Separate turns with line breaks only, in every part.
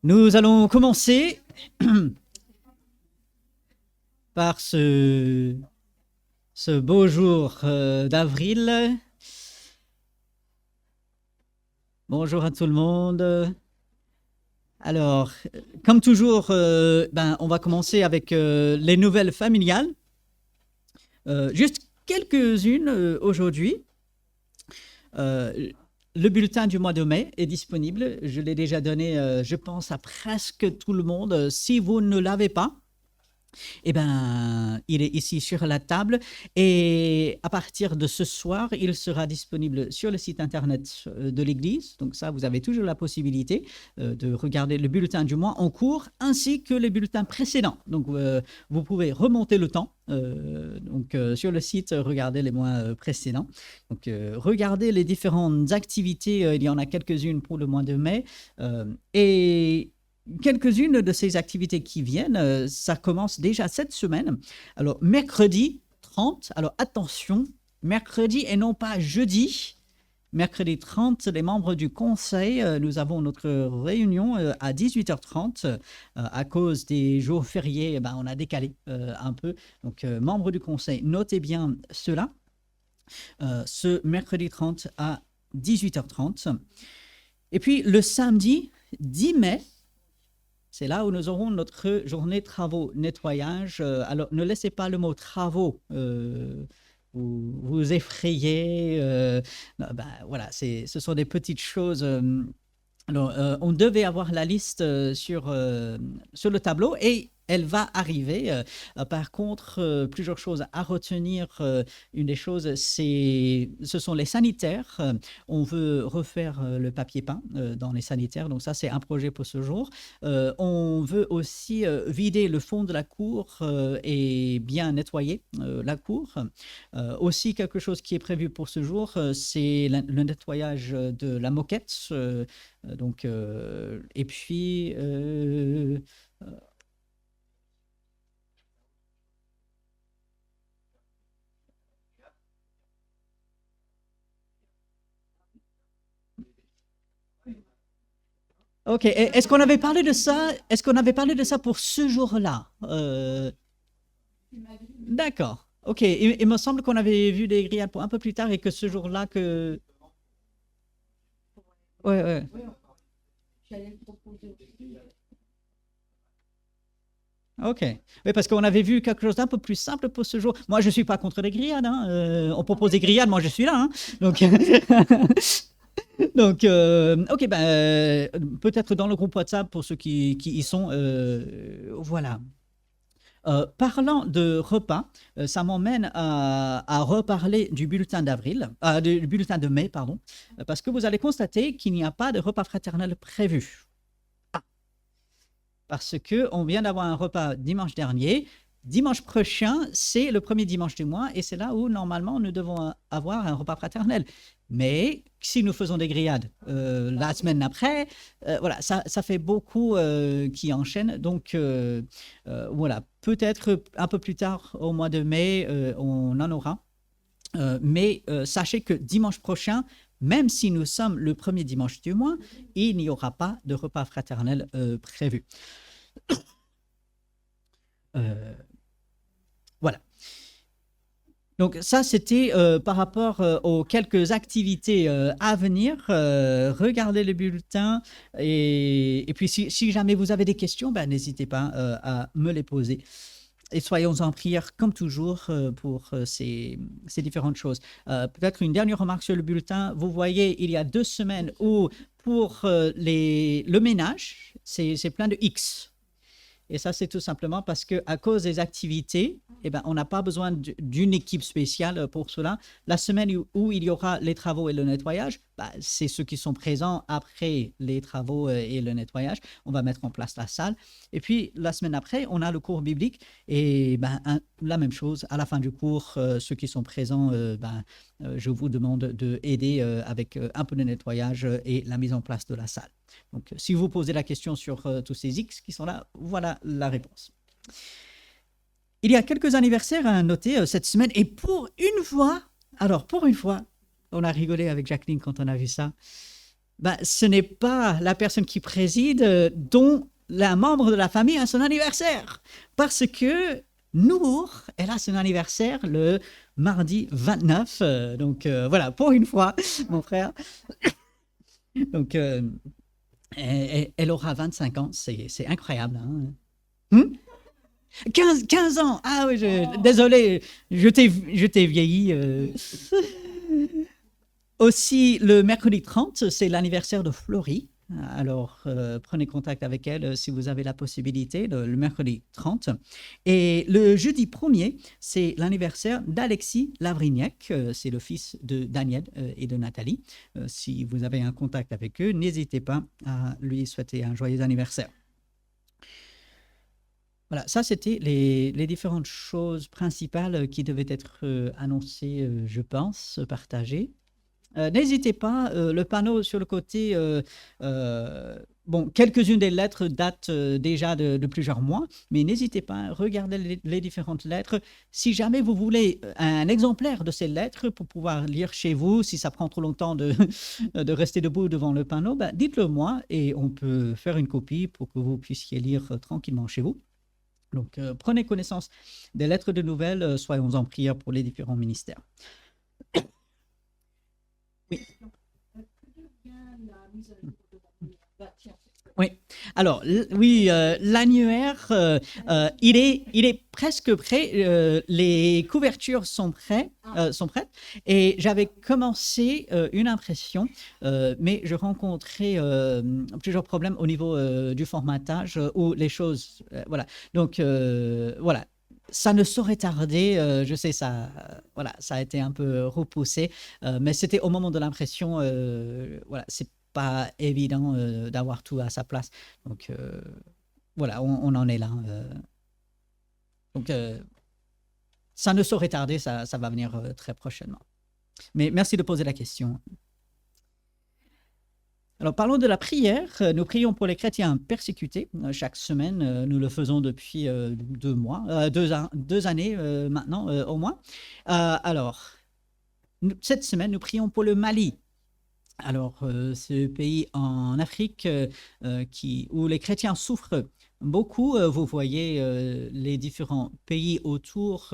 Nous allons commencer par ce beau jour d'avril. Bonjour à tout le monde. Alors, comme toujours, on va commencer avec les nouvelles familiales. Juste quelques-unes aujourd'hui. Euh, le bulletin du mois de mai est disponible. Je l'ai déjà donné, je pense, à presque tout le monde. Si vous ne l'avez pas, eh ben, il est ici sur la table et à partir de ce soir, il sera disponible sur le site internet de l'Église. Donc ça, vous avez toujours la possibilité de regarder le bulletin du mois en cours ainsi que les bulletins précédents. Donc vous pouvez remonter le temps. Sur le site, regardez les mois précédents. Donc regardez les différentes activités. Il y en a quelques-unes pour le mois de mai et quelques-unes de ces activités qui viennent, ça commence déjà cette semaine. Alors, mercredi 30, alors attention, mercredi et non pas jeudi. Mercredi 30, les membres du conseil, nous avons notre réunion à 18h30. À cause des jours fériés, on a décalé un peu. Donc, membres du conseil, notez bien cela. Ce mercredi 30 à 18h30. Et puis, le samedi 10 mai, c'est là où nous aurons notre journée travaux nettoyage. Alors, ne laissez pas le mot travaux vous effrayer. Voilà, ce sont des petites choses. Alors, on devait avoir la liste sur le tableau et elle va arriver. Par contre, plusieurs choses à retenir. Une des choses, ce sont les sanitaires. On veut refaire le papier peint dans les sanitaires. Donc ça, c'est un projet pour ce jour. On veut aussi vider le fond de la cour et bien nettoyer la cour. Aussi, quelque chose qui est prévu pour ce jour, c'est le nettoyage de la moquette. Et puis, ok, est-ce qu'on avait parlé de ça? Est-ce qu'on avait parlé de ça pour ce jour-là? D'accord. Ok, il me semble qu'on avait vu des grillades pour un peu plus tard et que ce jour-là que. Ouais, ouais. Ok. Oui, parce qu'on avait vu quelque chose d'un peu plus simple pour ce jour. Moi, je ne suis pas contre les grillades, hein. On propose des grillades, moi je suis là, hein. Donc, ok, peut-être dans le groupe WhatsApp pour ceux qui y sont. Voilà. Parlant de repas, ça m'emmène à reparler du bulletin d'avril, du bulletin de mai, pardon, parce que vous allez constater qu'il n'y a pas de repas fraternel prévu. Parce qu'on vient d'avoir un repas dimanche dernier. Dimanche prochain, c'est le premier dimanche du mois et c'est là où normalement nous devons avoir un repas fraternel. Mais si nous faisons des grillades la semaine après, voilà, ça fait beaucoup qui enchaînent. Donc voilà, peut-être un peu plus tard au mois de mai, on en aura. Mais sachez que dimanche prochain, même si nous sommes le premier dimanche du mois, il n'y aura pas de repas fraternel prévu. Euh, voilà. Donc ça, c'était par rapport aux quelques activités à venir. Regardez le bulletin et puis si jamais vous avez des questions, n'hésitez pas à me les poser. Et soyons en prière, comme toujours, pour ces différentes choses. Peut-être une dernière remarque sur le bulletin. Vous voyez, il y a 2 semaines où, pour le ménage, c'est plein de X. Et ça, c'est tout simplement parce qu'à cause des activités, on n'a pas besoin d'une équipe spéciale pour cela. La semaine où il y aura les travaux et le nettoyage, c'est ceux qui sont présents après les travaux et le nettoyage. On va mettre en place la salle. Et puis, la semaine après, on a le cours biblique. Et la même chose, à la fin du cours, ceux qui sont présents, je vous demande d'aider avec un peu de nettoyage et la mise en place de la salle. Donc, si vous posez la question sur tous ces X qui sont là, voilà la réponse. Il y a quelques anniversaires à noter cette semaine. Et pour une fois, on a rigolé avec Jacqueline quand on a vu ça. ben, ce n'est pas la personne qui préside dont un membre de la famille a son anniversaire. Parce que Nour, elle a son anniversaire le mardi 29. Donc voilà, pour une fois, mon frère. Donc elle aura 25 ans, c'est incroyable. Hein. 15 ans. Ah oui, désolé, je t'ai vieilli. Aussi, le mercredi 30, c'est l'anniversaire de Florie. Alors, prenez contact avec elle si vous avez la possibilité, le mercredi 30. Et le jeudi 1er, c'est l'anniversaire d'Alexis Lavrignac. C'est le fils de Daniel et de Nathalie. Si vous avez un contact avec eux, n'hésitez pas à lui souhaiter un joyeux anniversaire. Voilà, ça c'était les différentes choses principales qui devaient être annoncées, je pense, partagées. N'hésitez pas, le panneau sur le côté, bon, quelques-unes des lettres datent déjà de plusieurs mois, mais n'hésitez pas, regardez les différentes lettres. Si jamais vous voulez un exemplaire de ces lettres pour pouvoir lire chez vous, si ça prend trop longtemps de rester debout devant le panneau, ben, dites-le moi et on peut faire une copie pour que vous puissiez lire tranquillement chez vous. Donc, prenez connaissance des lettres de nouvelles, soyons en prière pour les différents ministères. Oui. Oui. Alors, oui, l'annuaire, il est presque prêt. Les couvertures sont prêtes. Et j'avais commencé une impression, mais je rencontrais plusieurs problèmes au niveau du formatage où les choses, voilà. Donc, voilà. Ça ne saurait tarder, je sais, ça, voilà, ça a été un peu repoussé, mais c'était au moment de l'impression, voilà, c'est pas évident d'avoir tout à sa place. Donc voilà, on en est là. Donc ça ne saurait tarder, ça va venir très prochainement. Mais merci de poser la question. Alors parlons de la prière. Nous prions pour les chrétiens persécutés. Chaque semaine, nous le faisons depuis 2 mois, 2 années maintenant au moins. Alors, cette semaine, nous prions pour le Mali. Alors, ce pays en Afrique où les chrétiens souffrent beaucoup. Vous voyez les différents pays autour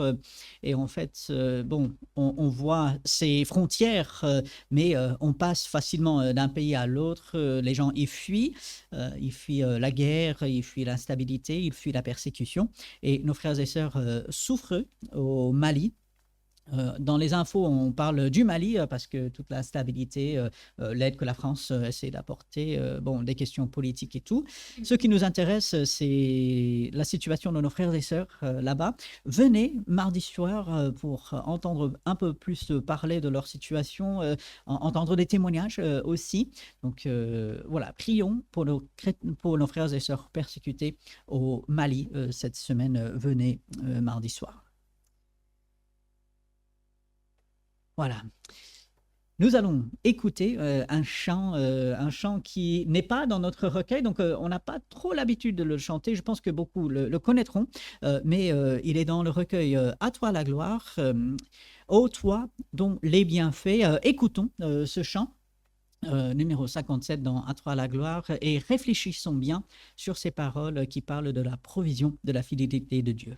et en fait, bon, on voit ces frontières, mais on passe facilement d'un pays à l'autre. Les gens ils fuient la guerre, ils fuient l'instabilité, ils fuient la persécution. Et nos frères et sœurs souffrent au Mali. Dans les infos, on parle du Mali parce que toute la stabilité, l'aide que la France essaie d'apporter, bon, des questions politiques et tout. Ce qui nous intéresse, c'est la situation de nos frères et sœurs là-bas. Venez mardi soir pour entendre un peu plus parler de leur situation, entendre des témoignages aussi. Donc voilà, prions pour nos frères et sœurs persécutés au Mali cette semaine. Venez mardi soir. Voilà. Nous allons écouter un chant qui n'est pas dans notre recueil, donc on n'a pas trop l'habitude de le chanter. Je pense que beaucoup le connaîtront, mais il est dans le recueil À toi la gloire, ô toi dont les bienfaits. Écoutons ce chant. Numéro 57 dans À toi la gloire et réfléchissons bien sur ces paroles qui parlent de la provision, de la fidélité de Dieu.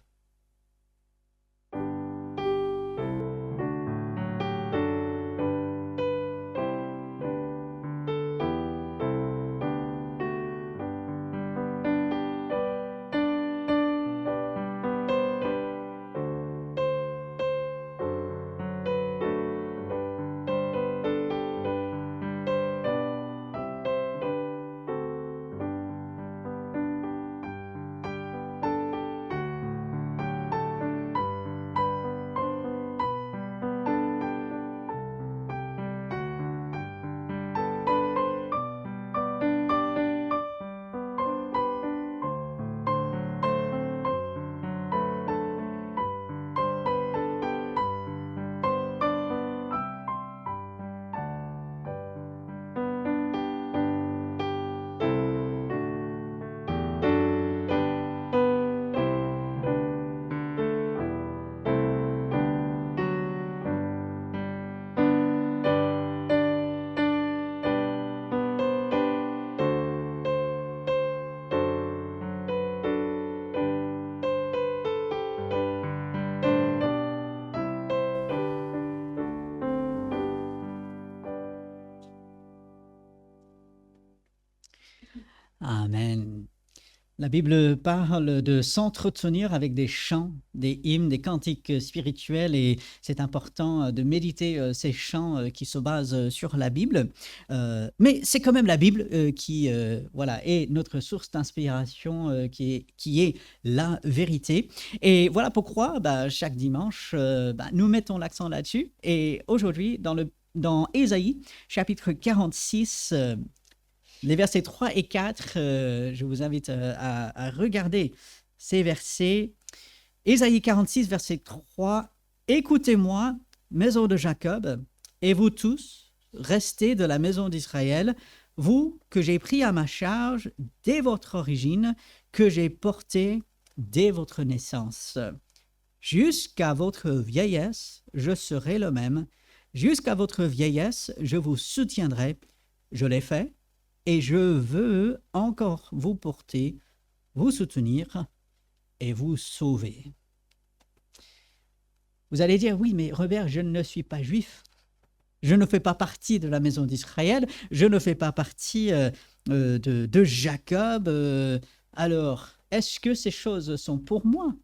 La Bible parle de s'entretenir avec des chants, des hymnes, des cantiques spirituels et c'est important de méditer ces chants qui se basent sur la Bible. Mais c'est quand même la Bible qui voilà, est notre source d'inspiration, qui est la vérité. Et voilà pourquoi chaque dimanche, nous mettons l'accent là-dessus. Et aujourd'hui, dans Ésaïe, chapitre 46, les versets 3 et 4, je vous invite à regarder ces versets. Ésaïe 46, verset 3. « Écoutez-moi, maison de Jacob, et vous tous, restez de la maison d'Israël, vous que j'ai pris à ma charge dès votre origine, que j'ai porté dès votre naissance. Jusqu'à votre vieillesse, je serai le même. Jusqu'à votre vieillesse, je vous soutiendrai. Je l'ai fait. Et je veux encore vous porter, vous soutenir et vous sauver. » Vous allez dire, oui, mais Robert, je ne suis pas juif. Je ne fais pas partie de la maison d'Israël. Je ne fais pas partie de Jacob. Alors, est-ce que ces choses sont pour moi?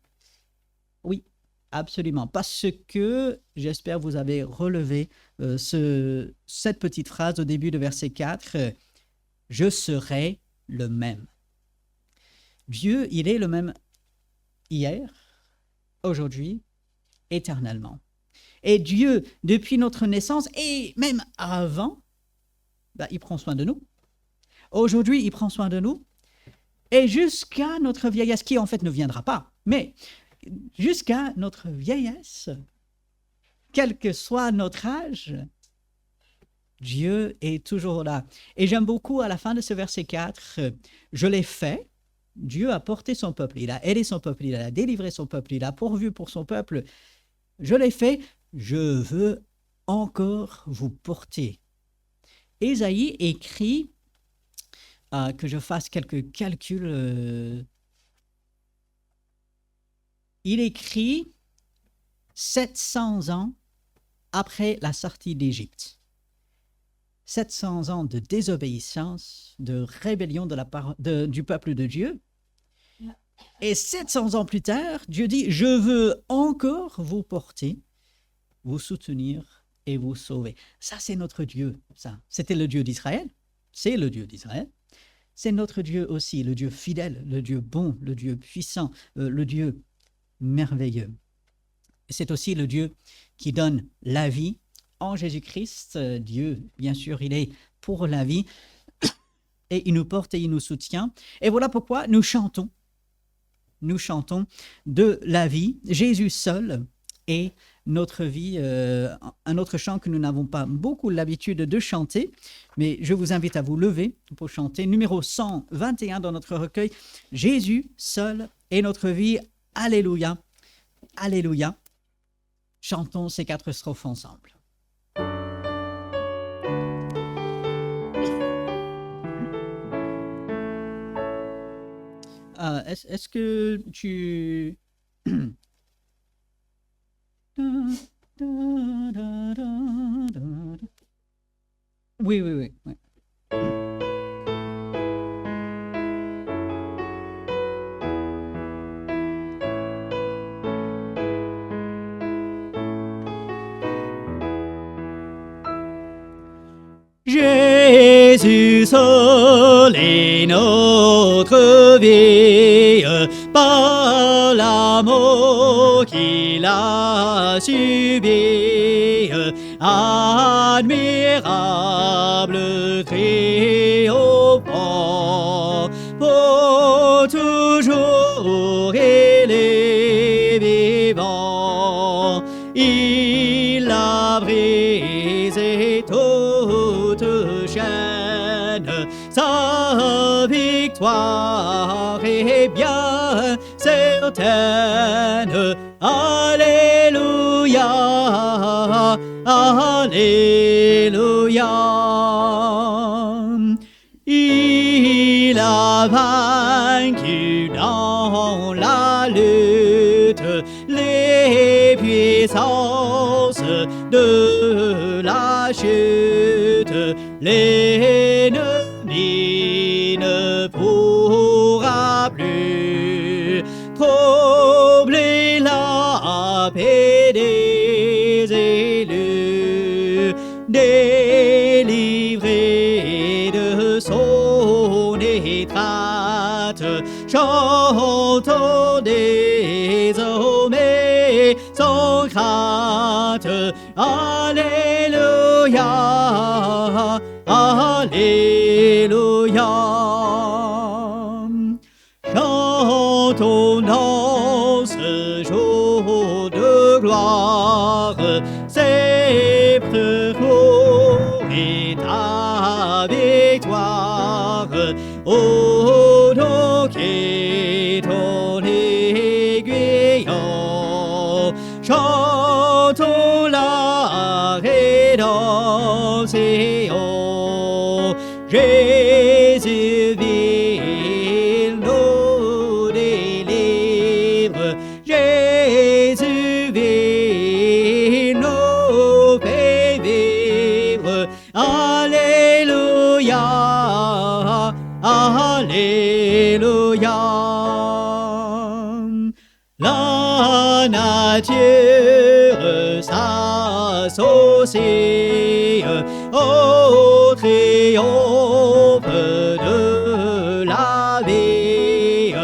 Oui, absolument. Parce que, j'espère, vous avez relevé cette petite phrase au début de verset 4. Je serai le même. Dieu, il est le même hier, aujourd'hui, éternellement. Et Dieu, depuis notre naissance et même avant, il prend soin de nous. Aujourd'hui, il prend soin de nous. Et jusqu'à notre vieillesse, qui en fait ne viendra pas, mais jusqu'à notre vieillesse, quel que soit notre âge, Dieu est toujours là. Et j'aime beaucoup à la fin de ce verset 4, je l'ai fait, Dieu a porté son peuple, il a aidé son peuple, il a délivré son peuple, il a pourvu pour son peuple. Je l'ai fait, je veux encore vous porter. Ésaïe écrit, que je fasse quelques calculs, il écrit 700 ans après la sortie d'Égypte. 700 ans de désobéissance, de rébellion du peuple de Dieu. Et 700 ans plus tard, Dieu dit, je veux encore vous porter, vous soutenir et vous sauver. Ça, c'est notre Dieu. Ça, c'était le Dieu d'Israël. C'est le Dieu d'Israël. C'est notre Dieu aussi, le Dieu fidèle, le Dieu bon, le Dieu puissant, le Dieu merveilleux. C'est aussi le Dieu qui donne la vie en Jésus-Christ. Dieu, bien sûr, il est pour la vie et il nous porte et il nous soutient. Et voilà pourquoi nous chantons de la vie. Jésus seul est notre vie. Un autre chant que nous n'avons pas beaucoup l'habitude de chanter, mais je vous invite à vous lever pour chanter. Numéro 121 dans notre recueil. Jésus seul est notre vie. Alléluia, alléluia. Chantons ces 4 strophes ensemble. Est-ce que tu... Oui, oui, oui. Oui. Jésus seul est notre vie, par l'amour qu'il a subi, admirable triomphant, pour toujours il est vivant, il a brisé toute chaîne, sa victoire est bien certaine. Alléluia, alléluia. Il a vaincu dans la lutte les puissances de la chute. L'ennemi ne pourra plus la paix des élus, délivré de son étreinte, chantons désormais sans crainte. Alléluia, Alléluia. Chantons dans ce jour de gloire, c'est précourt et ta victoire. Ô donc est ton aiguillon, chantons la rédemption. Jésus vit, nous délivre. Jésus vit, nous fait vivre. Alléluia, Alléluia. La nature s'associe au triomphe de la vie.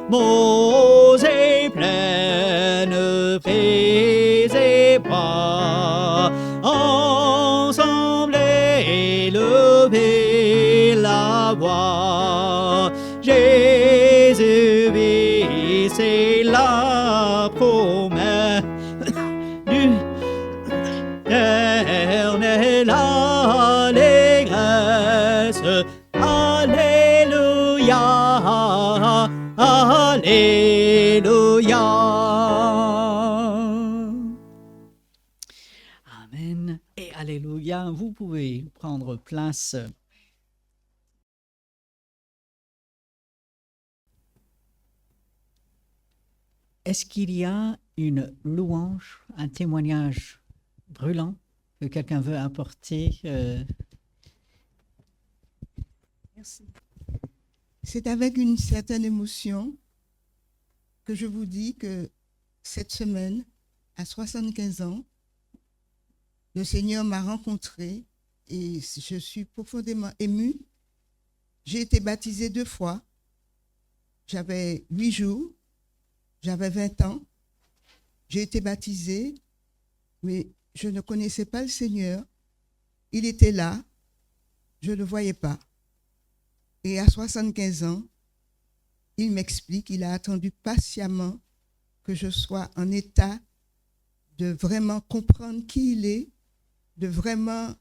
Mots et plaines, prés et bois, ensemble élever la voix. Jésus vit, c'est la promesse du éternel allégresse. Alléluia, Alléluia. Amen et Alléluia. Vous pouvez prendre place. Est-ce qu'il y a une louange, un témoignage brûlant que quelqu'un veut apporter?
Merci. C'est avec une certaine émotion que je vous dis que cette semaine, à 75 ans, le Seigneur m'a rencontré et je suis profondément émue. J'ai été baptisée 2 fois. J'avais 8 jours, j'avais 20 ans. J'ai été baptisée, mais je ne connaissais pas le Seigneur. Il était là, je ne le voyais pas. Et à 75 ans, il m'explique, il a attendu patiemment que je sois en état de vraiment comprendre qui il est, de vraiment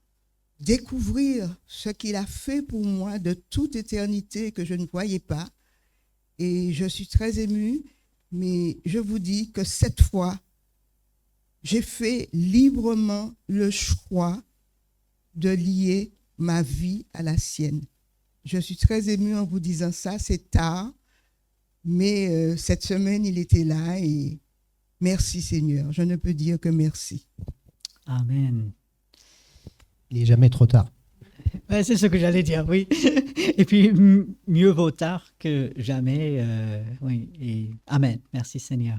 découvrir ce qu'il a fait pour moi de toute éternité que je ne voyais pas. Et je suis très émue, mais je vous dis que cette fois, j'ai fait librement le choix de lier ma vie à la sienne. Je suis très émue en vous disant ça, c'est tard, mais cette semaine, il était là et merci Seigneur, je ne peux dire que merci.
Amen.
Il n'est jamais trop tard.
Ouais, c'est ce que j'allais dire, oui. Et puis, mieux vaut tard que jamais. Oui, et Amen. Merci Seigneur.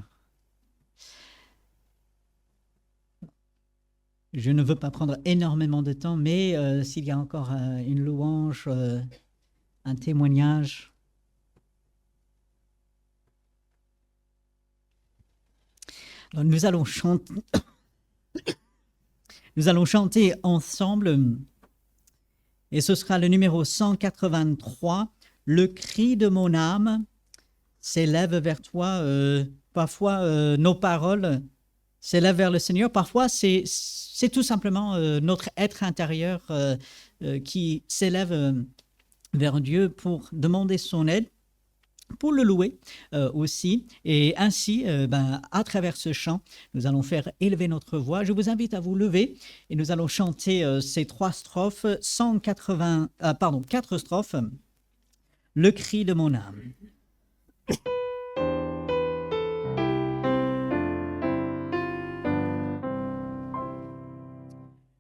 Je ne veux pas prendre énormément de temps, mais s'il y a encore une louange, un témoignage. Alors, nous allons chanter ensemble, et ce sera le numéro 183, « Le cri de mon âme s'élève vers toi ». Parfois, nos paroles s'élèvent vers le Seigneur. Parfois, c'est tout simplement notre être intérieur qui s'élève vers Dieu pour demander son aide, pour le louer aussi. Et ainsi, à travers ce chant, nous allons faire élever notre voix. Je vous invite à vous lever et nous allons chanter ces 4 strophes, 4 strophes. Le cri de mon âme.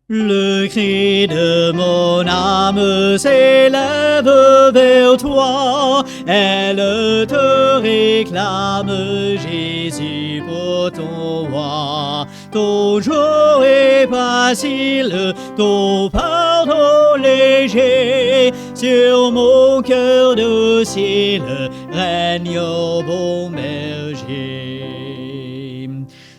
Le cri de mon âme s'élève vers toi, Elle te réclame, Jésus, pour ton roi. Ton jour est facile, ton pardon léger. Sur mon cœur docile règne au bon berger.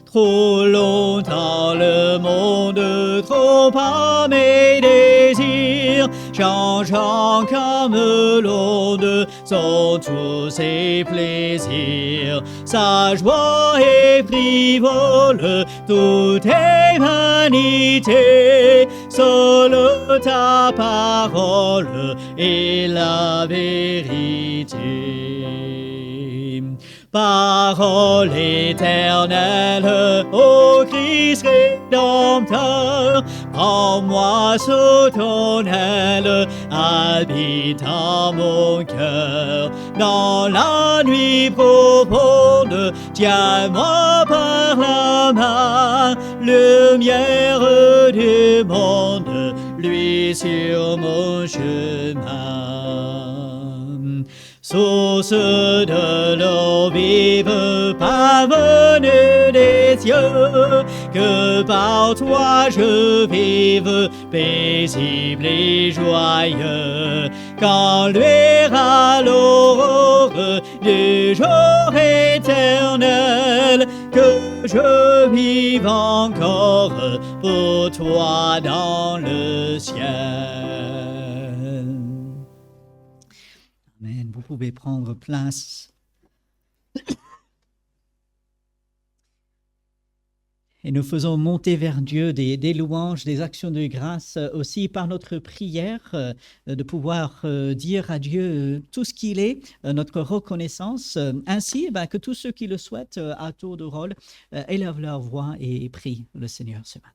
Trop longtemps le monde, trop à mes désirs, changeant comme l'onde, sont tous ses plaisirs. Sa joie est frivole, tout est vanité, seule ta parole est la vérité. Parole éternelle, ô Christ Rédempteur, prends-moi sous ton aile, habite en mon cœur. Dans la nuit profonde, tiens-moi par la main, lumière du monde, lui sur mon chemin. Source de l'eau vive, parvenue des cieux, que par toi je vive, paisible et joyeux. Quand luira l'aurore du jour éternel, que je vive encore pour toi dans le ciel. Amen. Vous pouvez prendre place. Et nous faisons monter vers Dieu des louanges, des actions de grâce, aussi par notre prière, de pouvoir dire à Dieu tout ce qu'il est, notre reconnaissance. Ainsi, que tous ceux qui le souhaitent, à tour de rôle, élèvent leur voix et prient le Seigneur ce matin.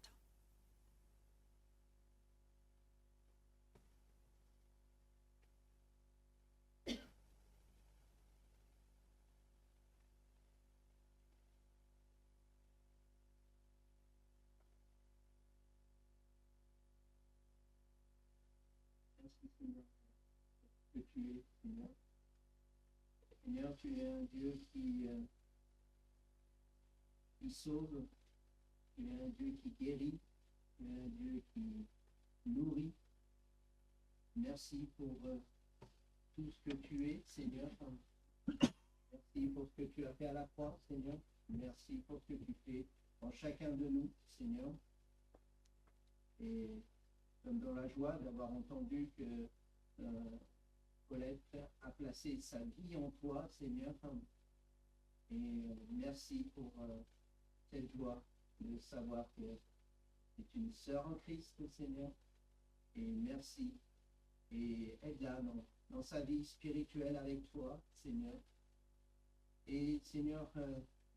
Seigneur, tu es un Dieu qui sauve, tu es un Dieu qui guérit, tu es un Dieu qui nourrit. Merci pour tout ce que tu es, Seigneur. Merci pour ce que tu as fait à la croix, Seigneur. Merci pour ce que tu fais en chacun de nous, Seigneur. Et comme dans la joie d'avoir entendu que Colette a placé sa vie en toi, Seigneur. Et merci pour cette joie de savoir que tu es une sœur en Christ, Seigneur. Et merci. Et aide-la dans sa vie spirituelle avec toi, Seigneur. Et Seigneur,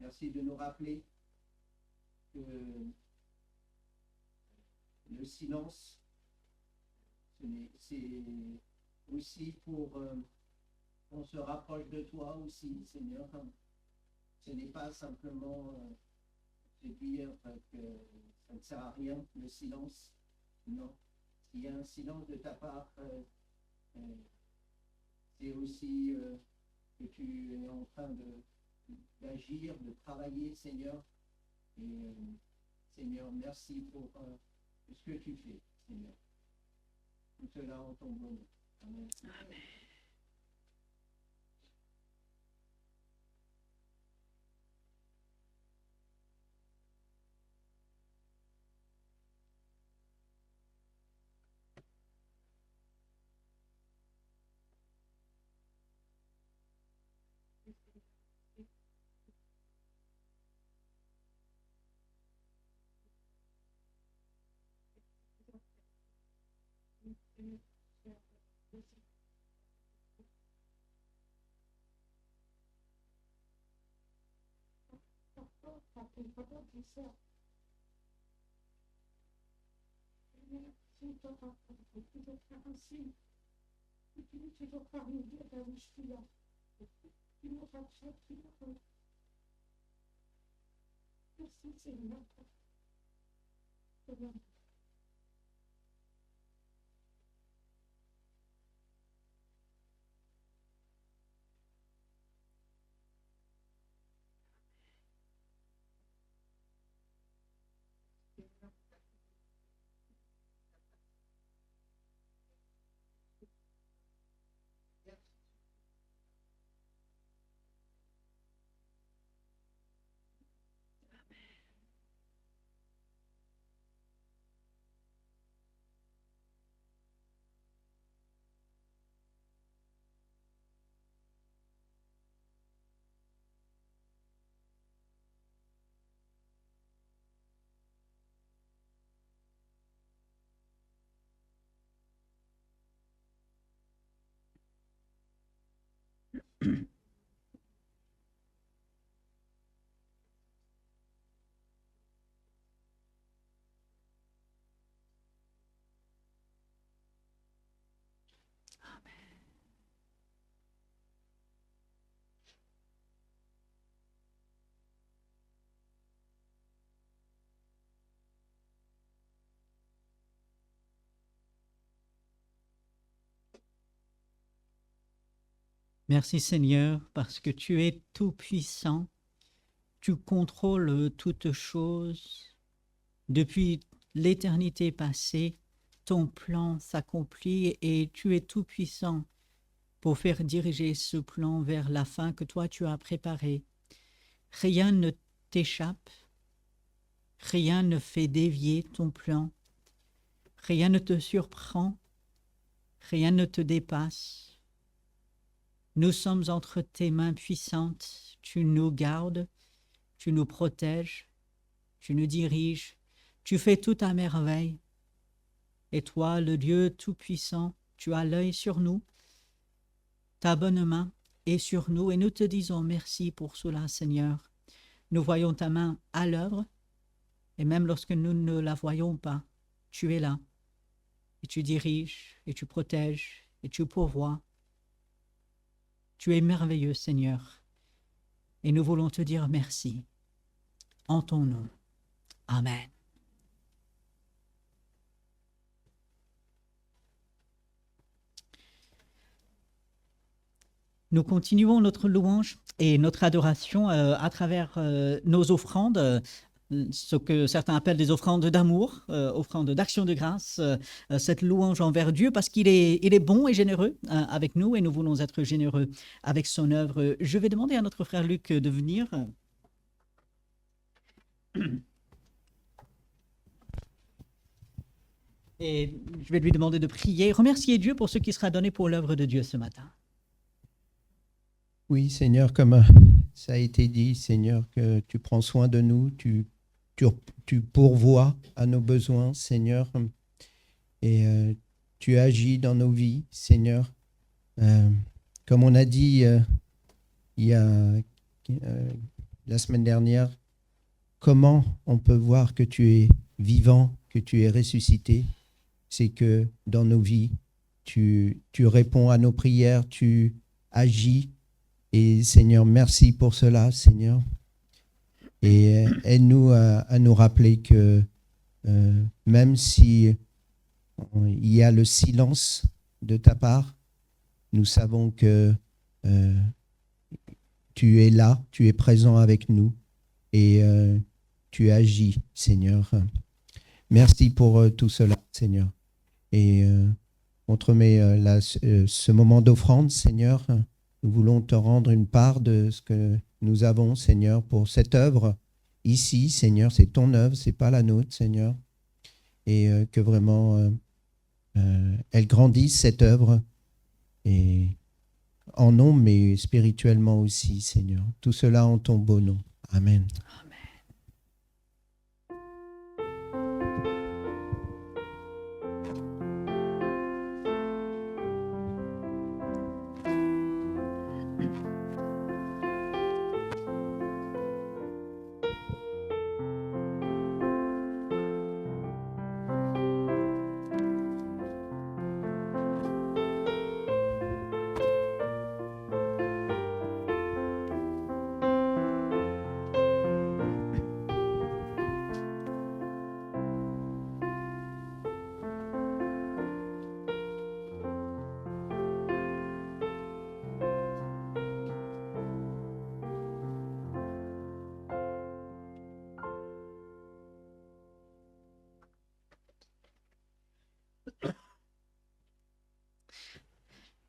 merci de nous rappeler que le silence, c'est aussi pour qu'on se rapproche de toi aussi, Seigneur. Ce n'est pas simplement se dire que ça ne sert à rien, le silence. Non. S'il y a un silence de ta part, c'est aussi que tu es en train d'agir, de travailler, Seigneur. Et Seigneur, merci pour ce que tu fais, Seigneur. Tout cela en ton nom. Amen. Amen. Merci Seigneur, parce que tu es tout-puissant, tu contrôles toutes choses. Depuis l'éternité passée, ton plan s'accomplit et tu es tout-puissant pour faire diriger ce plan vers la fin que toi tu as préparée. Rien ne t'échappe, rien ne fait dévier ton plan, rien ne te surprend, rien ne te dépasse. Nous sommes entre tes mains puissantes, tu nous gardes, tu nous protèges, tu nous diriges, tu fais tout à merveille. Et toi, le Dieu Tout-Puissant, tu as l'œil sur nous, ta bonne main est sur nous et nous te disons merci pour cela, Seigneur. Nous voyons ta main à l'œuvre et même lorsque nous ne la voyons pas, tu es là et tu diriges et tu protèges et tu pourvois. Tu es merveilleux, Seigneur, et nous voulons te dire merci en ton nom. Amen. Nous continuons notre louange et notre adoration à travers nos offrandes, ce que certains appellent des offrandes d'amour, offrandes d'action de grâce, cette louange envers Dieu parce qu'il est bon et généreux avec nous et nous voulons être généreux avec son œuvre. Je vais demander à notre frère Luc de venir. Et je vais lui demander de prier, remercier Dieu pour ce qui sera donné pour l'œuvre de Dieu ce matin.
Oui, Seigneur, comme ça a été dit, Seigneur, que tu prends soin de nous, tu pourvois à nos besoins, Seigneur, et tu agis dans nos vies, Seigneur. Comme on a dit il y a la semaine dernière, comment on peut voir que tu es vivant, que tu es ressuscité? C'est que dans nos vies, tu réponds à nos prières, tu agis. Et Seigneur, merci pour cela, Seigneur. Et aide-nous à nous rappeler que même si il y a le silence de ta part, nous savons que tu es là, tu es présent avec nous et tu agis, Seigneur. Merci pour tout cela, Seigneur. Et on te remet ce moment d'offrande, Seigneur. Nous voulons te rendre une part de ce que nous avons, Seigneur, pour cette œuvre ici, Seigneur. C'est ton œuvre, c'est pas la nôtre, Seigneur. Et que vraiment, elle grandisse, cette œuvre, et en nombre, mais spirituellement aussi, Seigneur. Tout cela en ton beau nom. Amen.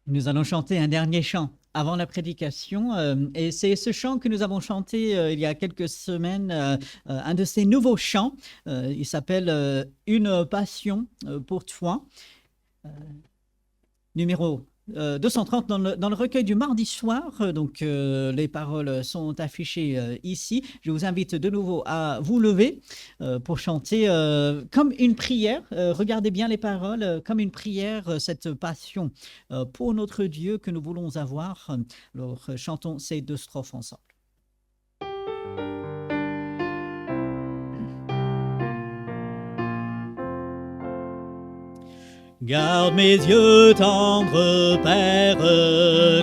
Nous allons chanter un dernier chant avant la prédication. Et c'est ce chant que nous avons chanté il y a quelques semaines, un de ces nouveaux chants. Il s'appelle « Une passion pour toi ». Numéro 230 dans le recueil du mardi soir. Donc, les paroles sont affichées ici. Je vous invite de nouveau à vous lever pour chanter comme une prière. Regardez bien les paroles, comme une prière, cette passion pour notre Dieu que nous voulons avoir. Alors, chantons ces 2 strophes ensemble. Garde mes yeux tendres, Père,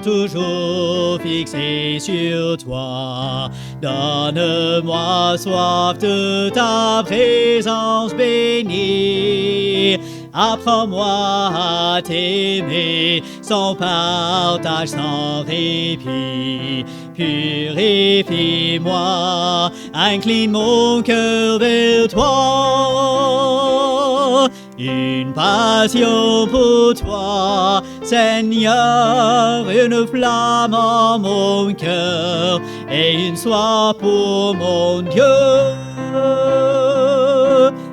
toujours fixés sur toi. Donne-moi soif de ta présence bénie. Apprends-moi à t'aimer sans partage, sans répit. Purifie-moi, incline mon cœur vers toi. Une passion pour toi, Seigneur, une flamme en mon cœur et une soif pour mon Dieu.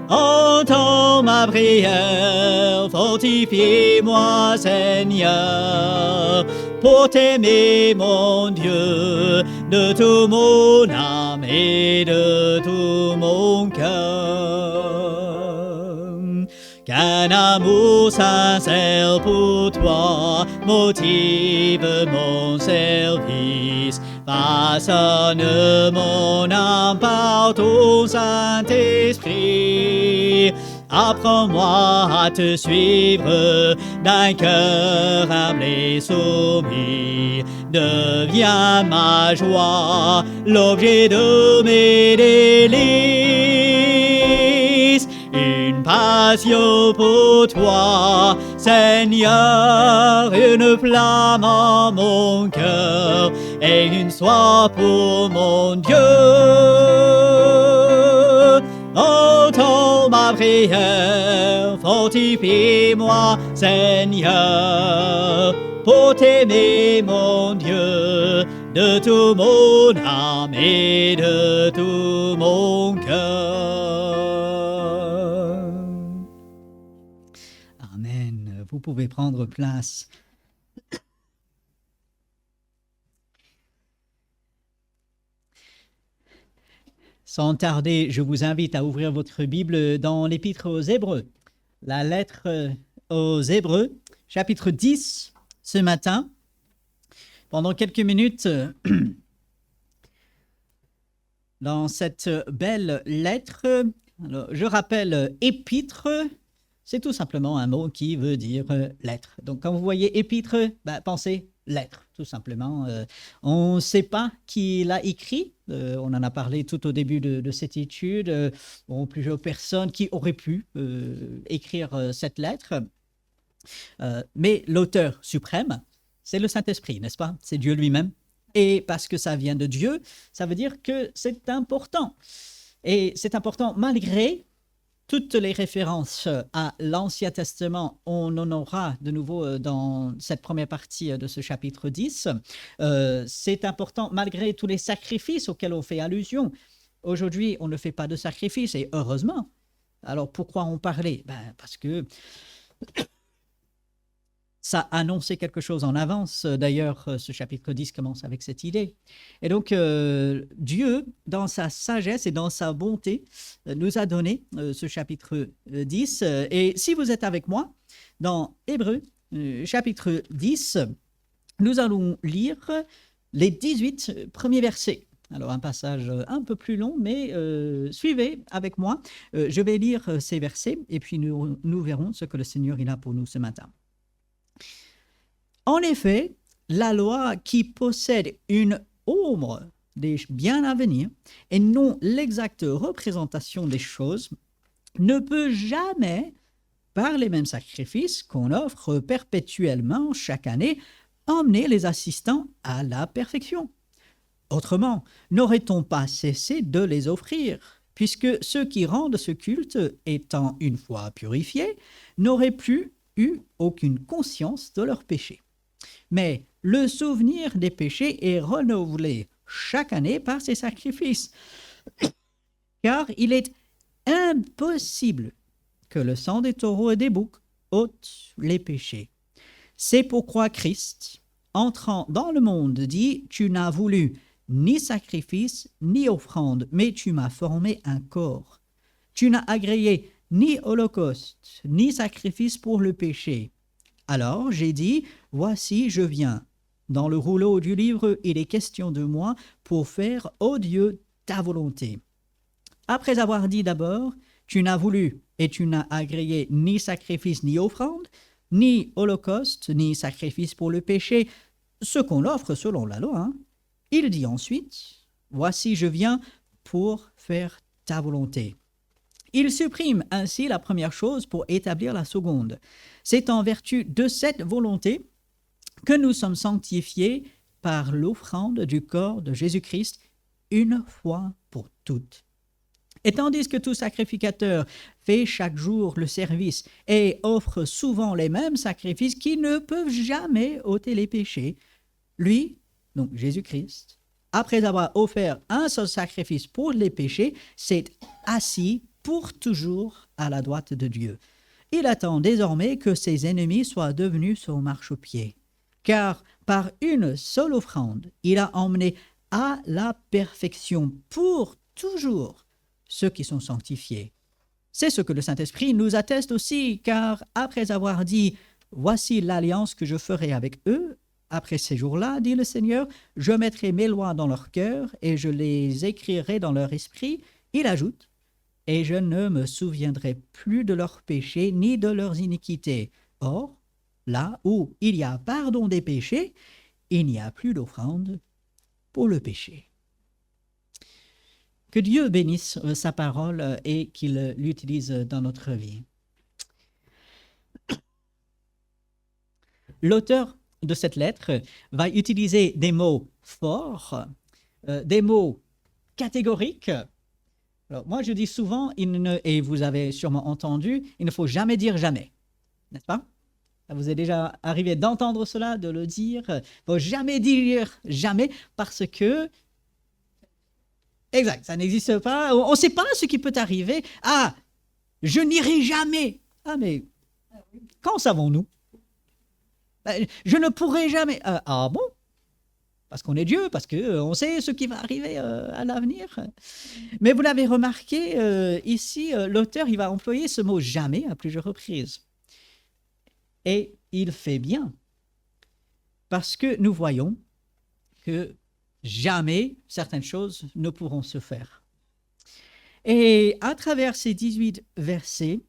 Entends ma prière, fortifie-moi, Seigneur, pour t'aimer, mon Dieu, de tout mon âme et de tout mon cœur. Qu'un amour sincère pour toi motive mon service. Façonne mon âme par ton Saint-Esprit. Apprends-moi à te suivre d'un cœur humble et soumis. Deviens ma joie, l'objet de mes délices. Une passion pour toi, Seigneur, une flamme en mon cœur et une soif pour mon Dieu. Entends ma prière, fortifie-moi, Seigneur, pour t'aimer, mon Dieu, de tout mon âme et de tout mon cœur. Amen. Vous pouvez prendre place. Sans tarder, je vous invite à ouvrir votre Bible dans l'Épître aux Hébreux. La lettre aux Hébreux, chapitre 10, ce matin. Pendant quelques minutes, dans cette belle lettre, alors, je rappelle épître, c'est tout simplement un mot qui veut dire lettre. Donc quand vous voyez épître, pensez lettre, tout simplement. On ne sait pas qui l'a écrit. On en a parlé tout au début de cette étude. Plusieurs personnes qui auraient pu écrire cette lettre. Mais l'auteur suprême, c'est le Saint-Esprit, n'est-ce pas? C'est Dieu lui-même. Et parce que ça vient de Dieu, ça veut dire que c'est important. Et c'est important malgré toutes les références à l'Ancien Testament. On en aura de nouveau dans cette première partie de ce chapitre 10. C'est important malgré tous les sacrifices auxquels on fait allusion. Aujourd'hui, on ne fait pas de sacrifices et heureusement. Alors pourquoi en parler? Parce que ça annonçait quelque chose en avance. D'ailleurs, ce chapitre 10 commence avec cette idée. Et donc, Dieu, dans sa sagesse et dans sa bonté, nous a donné ce chapitre 10. Et si vous êtes avec moi, dans Hébreux, chapitre 10, nous allons lire les 18 premiers versets. Alors, un passage un peu plus long, mais suivez avec moi. Je vais lire ces versets et puis nous verrons ce que le Seigneur il a pour nous ce matin. En effet, la loi qui possède une ombre des biens à venir et non l'exacte représentation des choses ne peut jamais, par les mêmes sacrifices qu'on offre perpétuellement chaque année, emmener les assistants à la perfection. Autrement, n'aurait-on pas cessé de les offrir, puisque ceux qui rendent ce culte, étant une fois purifiés, n'auraient plus eu aucune conscience de leurs péchés. Mais le souvenir des péchés est renouvelé chaque année par ces sacrifices, car il est impossible que le sang des taureaux et des boucs ôte les péchés. C'est pourquoi Christ, entrant dans le monde, dit, « Tu n'as voulu ni sacrifice, ni offrande, mais tu m'as formé un corps. Tu n'as agréé ni holocauste, ni sacrifice pour le péché. Alors j'ai dit, voici, je viens. Dans le rouleau du livre, il est question de moi pour faire, ô Dieu, ta volonté. » Après avoir dit d'abord, « Tu n'as voulu et tu n'as agréé ni sacrifice ni offrande, ni holocauste, ni sacrifice pour le péché, ce qu'on offre selon la loi. » Il dit ensuite, « Voici, je viens pour faire ta volonté. » Il supprime ainsi la première chose pour établir la seconde. C'est en vertu de cette volonté que nous sommes sanctifiés par l'offrande du corps de Jésus-Christ une fois pour toutes. Et tandis que tout sacrificateur fait chaque jour le service et offre souvent les mêmes sacrifices qui ne peuvent jamais ôter les péchés, lui, donc Jésus-Christ, après avoir offert un seul sacrifice pour les péchés, s'est assis pour toujours à la droite de Dieu. Il attend désormais que ses ennemis soient devenus son marchepied, car par une seule offrande, il a emmené à la perfection pour toujours ceux qui sont sanctifiés. C'est ce que le Saint-Esprit nous atteste aussi, car après avoir dit « Voici l'alliance que je ferai avec eux, après ces jours-là, dit le Seigneur, je mettrai mes lois dans leur cœur et je les écrirai dans leur esprit. » Il ajoute « Et je ne me souviendrai plus de leurs péchés ni de leurs iniquités. Or, là où il y a pardon des péchés, il n'y a plus d'offrande pour le péché. » Que Dieu bénisse sa parole et qu'il l'utilise dans notre vie. L'auteur de cette lettre va utiliser des mots forts, des mots catégoriques. Alors, moi, je dis souvent, et vous avez sûrement entendu, il ne faut jamais dire jamais, n'est-ce pas? Ça vous est déjà arrivé d'entendre cela, de le dire. Il ne faut jamais dire jamais parce que exact, ça n'existe pas. On ne sait pas ce qui peut arriver. Ah, je n'irai jamais. Ah, mais quand savons-nous? Je ne pourrai jamais. Ah bon? Parce qu'on est Dieu, parce qu'on sait ce qui va arriver à l'avenir. Mais vous l'avez remarqué, ici, l'auteur il va employer ce mot « jamais » à plusieurs reprises. Et il fait bien, parce que nous voyons que jamais certaines choses ne pourront se faire. Et à travers ces 18 versets,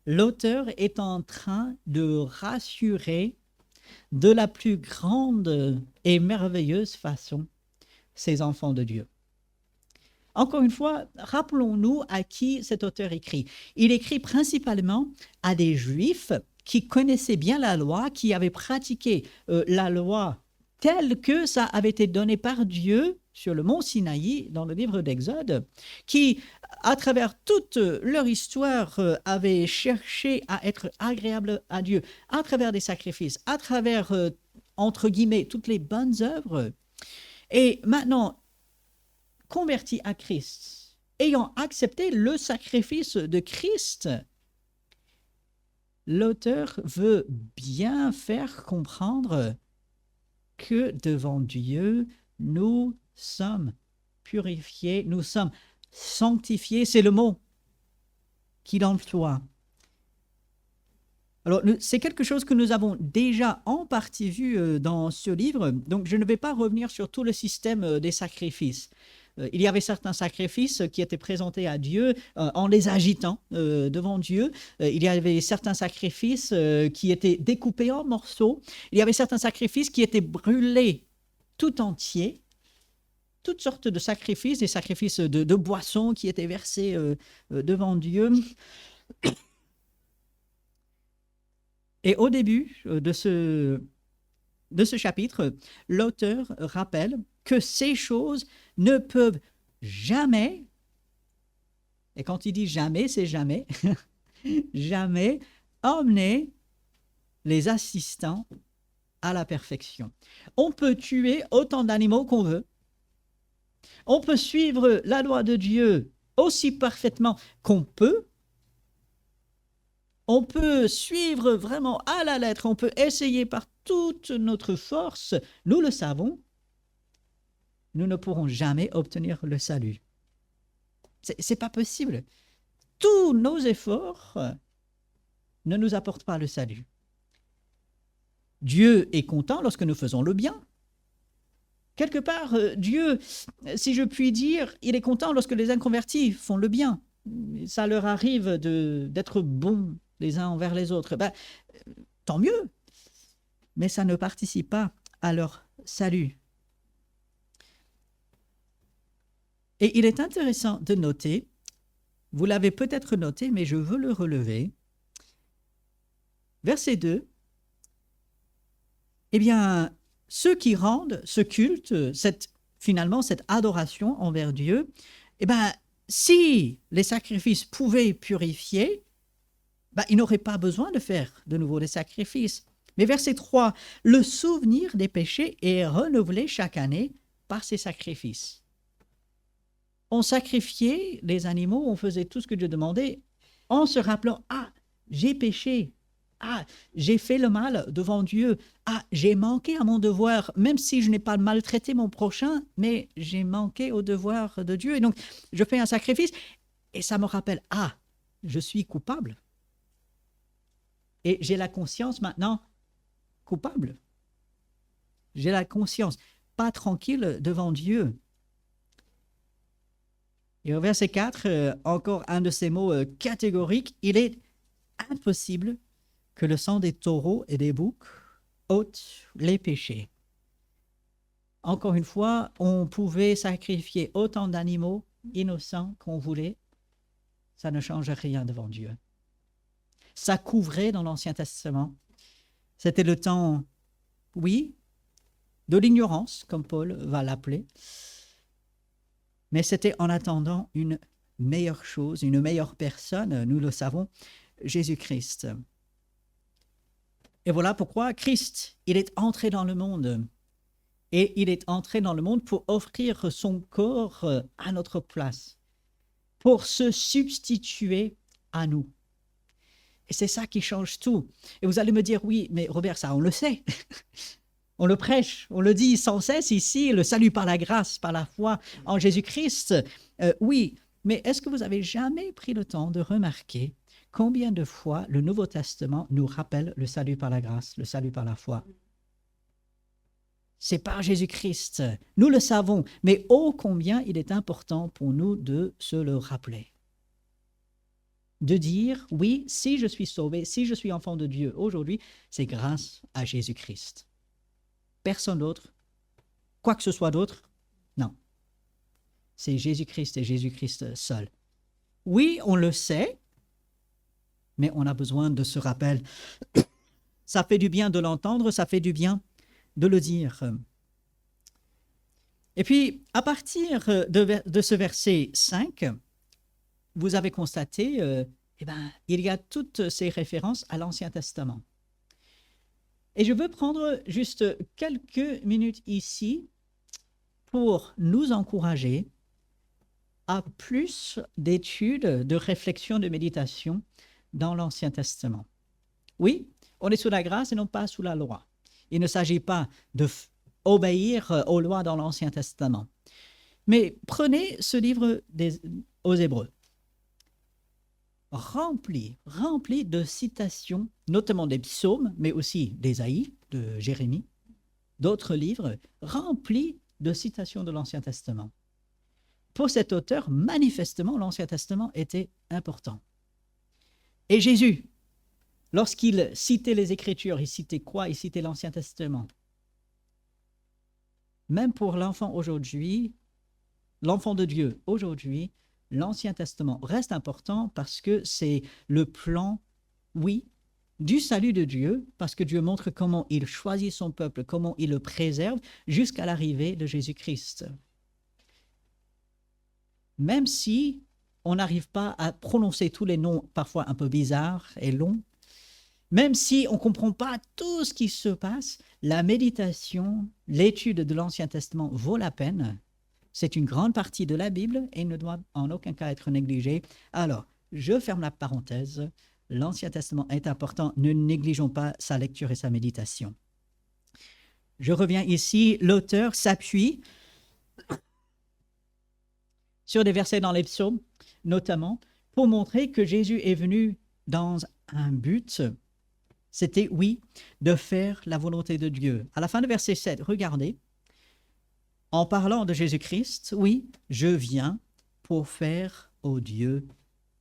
l'auteur est en train de rassurer de la plus grande et merveilleuse façon ses enfants de Dieu. Encore une fois, rappelons-nous à qui cet auteur écrit. Il écrit principalement à des Juifs qui connaissaient bien la loi, qui avaient pratiqué la loi tel que ça avait été donné par Dieu sur le mont Sinaï, dans le livre d'Exode, qui, à travers toute leur histoire, avaient cherché à être agréables à Dieu, à travers des sacrifices, à travers, entre guillemets, toutes les bonnes œuvres. Et maintenant, convertis à Christ, ayant accepté le sacrifice de Christ, l'auteur veut bien faire comprendre que devant Dieu, nous sommes purifiés, nous sommes sanctifiés, c'est le mot qu'il emploie. Alors, c'est quelque chose que nous avons déjà en partie vu dans ce livre, donc je ne vais pas revenir sur tout le système des sacrifices. Il y avait certains sacrifices qui étaient présentés à Dieu en les agitant devant Dieu. Il y avait certains sacrifices qui étaient découpés en morceaux. Il y avait certains sacrifices qui étaient brûlés tout entiers. Toutes sortes de sacrifices, des sacrifices de boissons qui étaient versés devant Dieu. Et au début de ce chapitre, l'auteur rappelle que ces choses ne peuvent jamais, et quand il dit jamais, c'est jamais, jamais emmener les assistants à la perfection. On peut tuer autant d'animaux qu'on veut, on peut suivre la loi de Dieu aussi parfaitement qu'on peut, On peut suivre vraiment à la lettre, on peut essayer par toute notre force. Nous le savons, nous ne pourrons jamais obtenir le salut. C'est pas possible. Tous nos efforts ne nous apportent pas le salut. Dieu est content lorsque nous faisons le bien. Quelque part, Dieu, si je puis dire, il est content lorsque les inconvertis font le bien. Ça leur arrive d'être bons les uns envers les autres. Tant mieux, mais ça ne participe pas à leur salut. Et il est intéressant de noter, vous l'avez peut-être noté, mais je veux le relever. Verset 2, eh bien, ceux qui rendent ce culte, finalement cette adoration envers Dieu, eh bien, si les sacrifices pouvaient purifier, ils n'auraient pas besoin de faire de nouveau des sacrifices. Mais verset 3, le souvenir des péchés est renouvelé chaque année par ces sacrifices. On sacrifiait les animaux, on faisait tout ce que Dieu demandait en se rappelant, j'ai péché, j'ai fait le mal devant Dieu, j'ai manqué à mon devoir, même si je n'ai pas maltraité mon prochain, mais j'ai manqué au devoir de Dieu. Et donc, je fais un sacrifice et ça me rappelle, je suis coupable. Et j'ai la conscience maintenant coupable. J'ai la conscience pas tranquille devant Dieu. Et au verset 4, encore un de ces mots catégoriques, il est impossible que le sang des taureaux et des boucs ôte les péchés. Encore une fois, on pouvait sacrifier autant d'animaux innocents qu'on voulait, ça ne change rien devant Dieu. Ça couvrait dans l'Ancien Testament. C'était le temps, oui, de l'ignorance, comme Paul va l'appeler, mais c'était en attendant une meilleure chose, une meilleure personne, nous le savons, Jésus-Christ. Et voilà pourquoi Christ, il est entré dans le monde. Et il est entré dans le monde pour offrir son corps à notre place, pour se substituer à nous. Et c'est ça qui change tout. Et vous allez me dire, oui, mais Robert, ça on le sait. On le prêche, on le dit sans cesse ici, le salut par la grâce, par la foi en Jésus-Christ. Oui, mais est-ce que vous avez jamais pris le temps de remarquer combien de fois le Nouveau Testament nous rappelle le salut par la grâce, le salut par la foi? C'est par Jésus-Christ. Nous le savons, mais ô combien il est important pour nous de se le rappeler. De dire, oui, si je suis sauvé, si je suis enfant de Dieu aujourd'hui, c'est grâce à Jésus-Christ. Personne d'autre, quoi que ce soit d'autre, non. C'est Jésus-Christ et Jésus-Christ seul. Oui, on le sait, mais on a besoin de ce rappel. Ça fait du bien de l'entendre, ça fait du bien de le dire. Et puis, à partir de ce verset 5, vous avez constaté, il y a toutes ces références à l'Ancien Testament. Et je veux prendre juste quelques minutes ici pour nous encourager à plus d'études, de réflexion, de méditation dans l'Ancien Testament. Oui, on est sous la grâce et non pas sous la loi. Il ne s'agit pas d'obéir aux lois dans l'Ancien Testament. Mais prenez ce livre aux Hébreux, rempli de citations, notamment des psaumes, mais aussi d'Ésaïe, de Jérémie, d'autres livres, remplis de citations de l'Ancien Testament. Pour cet auteur, manifestement, l'Ancien Testament était important. Et Jésus, lorsqu'il citait les Écritures, il citait quoi? Il citait l'Ancien Testament. Même pour l'enfant aujourd'hui, l'enfant de Dieu aujourd'hui, l'Ancien Testament reste important parce que c'est le plan, oui, du salut de Dieu, parce que Dieu montre comment il choisit son peuple, comment il le préserve jusqu'à l'arrivée de Jésus-Christ. Même si on n'arrive pas à prononcer tous les noms parfois un peu bizarres et longs, même si on ne comprend pas tout ce qui se passe, la méditation, l'étude de l'Ancien Testament vaut la peine. C'est une grande partie de la Bible et ne doit en aucun cas être négligée. Alors, je ferme la parenthèse. l'Ancien Testament est important. Ne négligeons pas sa lecture et sa méditation. Je reviens ici. L'auteur s'appuie sur des versets dans les psaumes, notamment, pour montrer que Jésus est venu dans un but. C'était, oui, de faire la volonté de Dieu. À la fin de verset 7, regardez, en parlant de Jésus-Christ, oui, je viens pour faire, ô Dieu,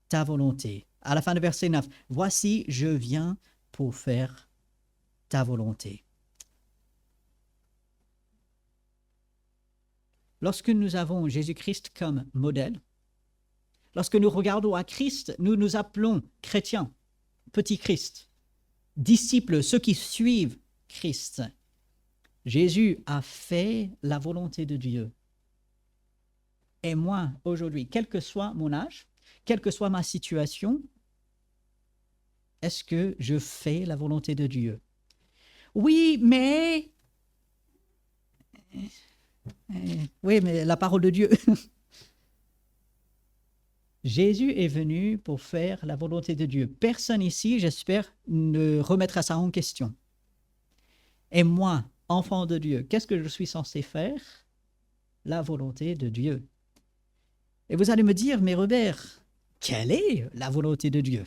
ta volonté. À la fin de verset 9, voici, je viens pour faire ta volonté. Lorsque nous avons Jésus-Christ comme modèle, lorsque nous regardons à Christ, nous nous appelons chrétiens, petit Christ, disciples, ceux qui suivent Christ. Jésus a fait la volonté de Dieu. Et moi, aujourd'hui, quel que soit mon âge, quelle que soit ma situation, est-ce que je fais la volonté de Dieu? Oui, mais la parole de Dieu. Jésus est venu pour faire la volonté de Dieu. Personne ici, j'espère, ne remettra ça en question. Et moi, enfant de Dieu, qu'est-ce que je suis censé faire? La volonté de Dieu. Et vous allez me dire, mais Robert, quelle est la volonté de Dieu?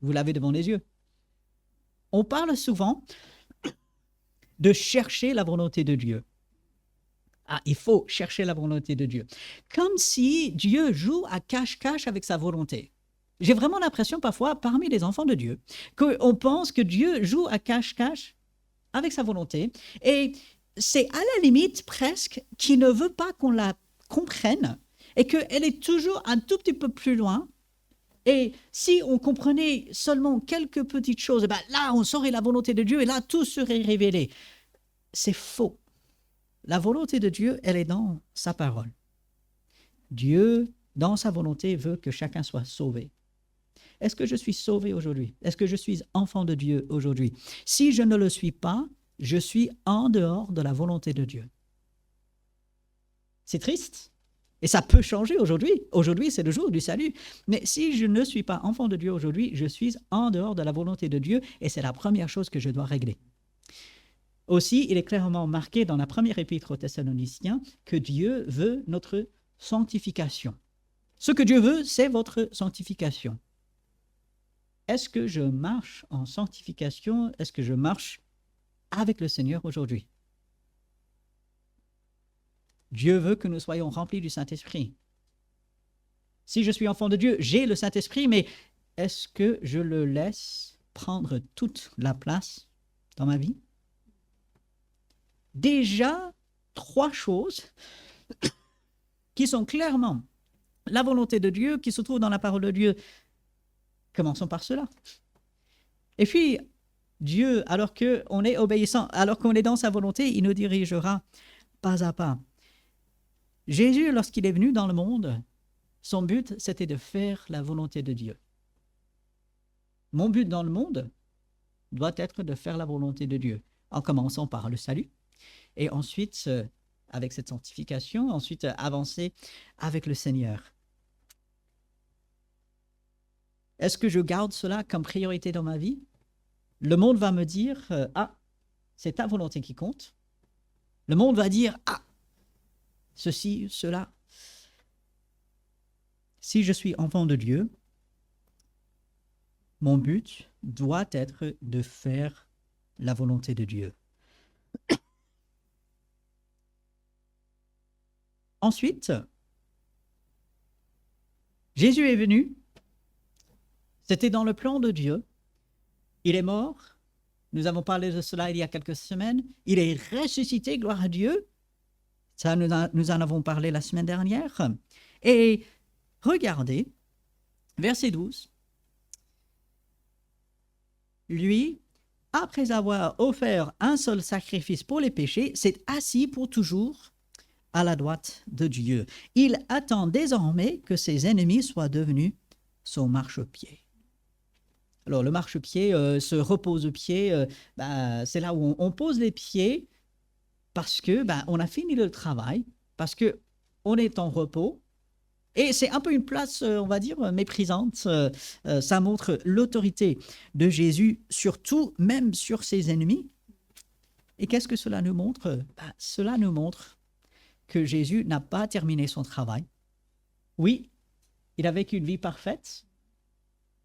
Vous l'avez devant les yeux. On parle souvent de chercher la volonté de Dieu. Ah, il faut chercher la volonté de Dieu. Comme si Dieu joue à cache-cache avec sa volonté. J'ai vraiment l'impression parfois, parmi les enfants de Dieu, qu'on pense que Dieu joue à cache-cache avec sa volonté. Et c'est à la limite presque qu'il ne veut pas qu'on la comprenne et qu'elle est toujours un tout petit peu plus loin. Et si on comprenait seulement quelques petites choses, ben là, on saurait la volonté de Dieu et là, tout serait révélé. C'est faux. La volonté de Dieu, elle est dans sa parole. Dieu, dans sa volonté, veut que chacun soit sauvé. Est-ce que je suis sauvé aujourd'hui? Est-ce que je suis enfant de Dieu aujourd'hui? Si je ne le suis pas, je suis en dehors de la volonté de Dieu. C'est triste. Et ça peut changer aujourd'hui. Aujourd'hui, c'est le jour du salut. Mais si je ne suis pas enfant de Dieu aujourd'hui, je suis en dehors de la volonté de Dieu et c'est la première chose que je dois régler. Aussi, il est clairement marqué dans la première épître aux Thessaloniciens que Dieu veut notre sanctification. Ce que Dieu veut, c'est votre sanctification. Est-ce que je marche en sanctification? Est-ce que je marche avec le Seigneur aujourd'hui? Dieu veut que nous soyons remplis du Saint-Esprit. Si je suis enfant de Dieu, j'ai le Saint-Esprit, mais est-ce que je le laisse prendre toute la place dans ma vie? Déjà, 3 choses qui sont clairement la volonté de Dieu, qui se trouvent dans la parole de Dieu. Commençons par cela. Et puis, Dieu, alors qu'on est obéissant, alors qu'on est dans sa volonté, il nous dirigera pas à pas. Jésus, lorsqu'il est venu dans le monde, son but, c'était de faire la volonté de Dieu. Mon but dans le monde doit être de faire la volonté de Dieu, en commençant par le salut, et ensuite, avec cette sanctification, ensuite avancer avec le Seigneur. Est-ce que je garde cela comme priorité dans ma vie? Le monde va me dire, c'est ta volonté qui compte. Le monde va dire, ceci, cela. Si je suis enfant de Dieu, mon but doit être de faire la volonté de Dieu. Ensuite, Jésus est venu. C'était dans le plan de Dieu. Il est mort. Nous avons parlé de cela il y a quelques semaines. Il est ressuscité, gloire à Dieu. Ça, nous en avons parlé la semaine dernière. Et regardez, verset 12. Lui, après avoir offert un seul sacrifice pour les péchés, s'est assis pour toujours à la droite de Dieu. Il attend désormais que ses ennemis soient devenus son marchepied. Alors, le marchepied, ce repose-pied, c'est là où on pose les pieds parce que on a fini le travail, parce qu'on est en repos, Et c'est un peu une place, on va dire, méprisante. Ça montre l'autorité de Jésus sur tout, même sur ses ennemis. Et qu'est-ce que cela nous montre? Cela nous montre que Jésus n'a pas terminé son travail. Oui, il a vécu une vie parfaite.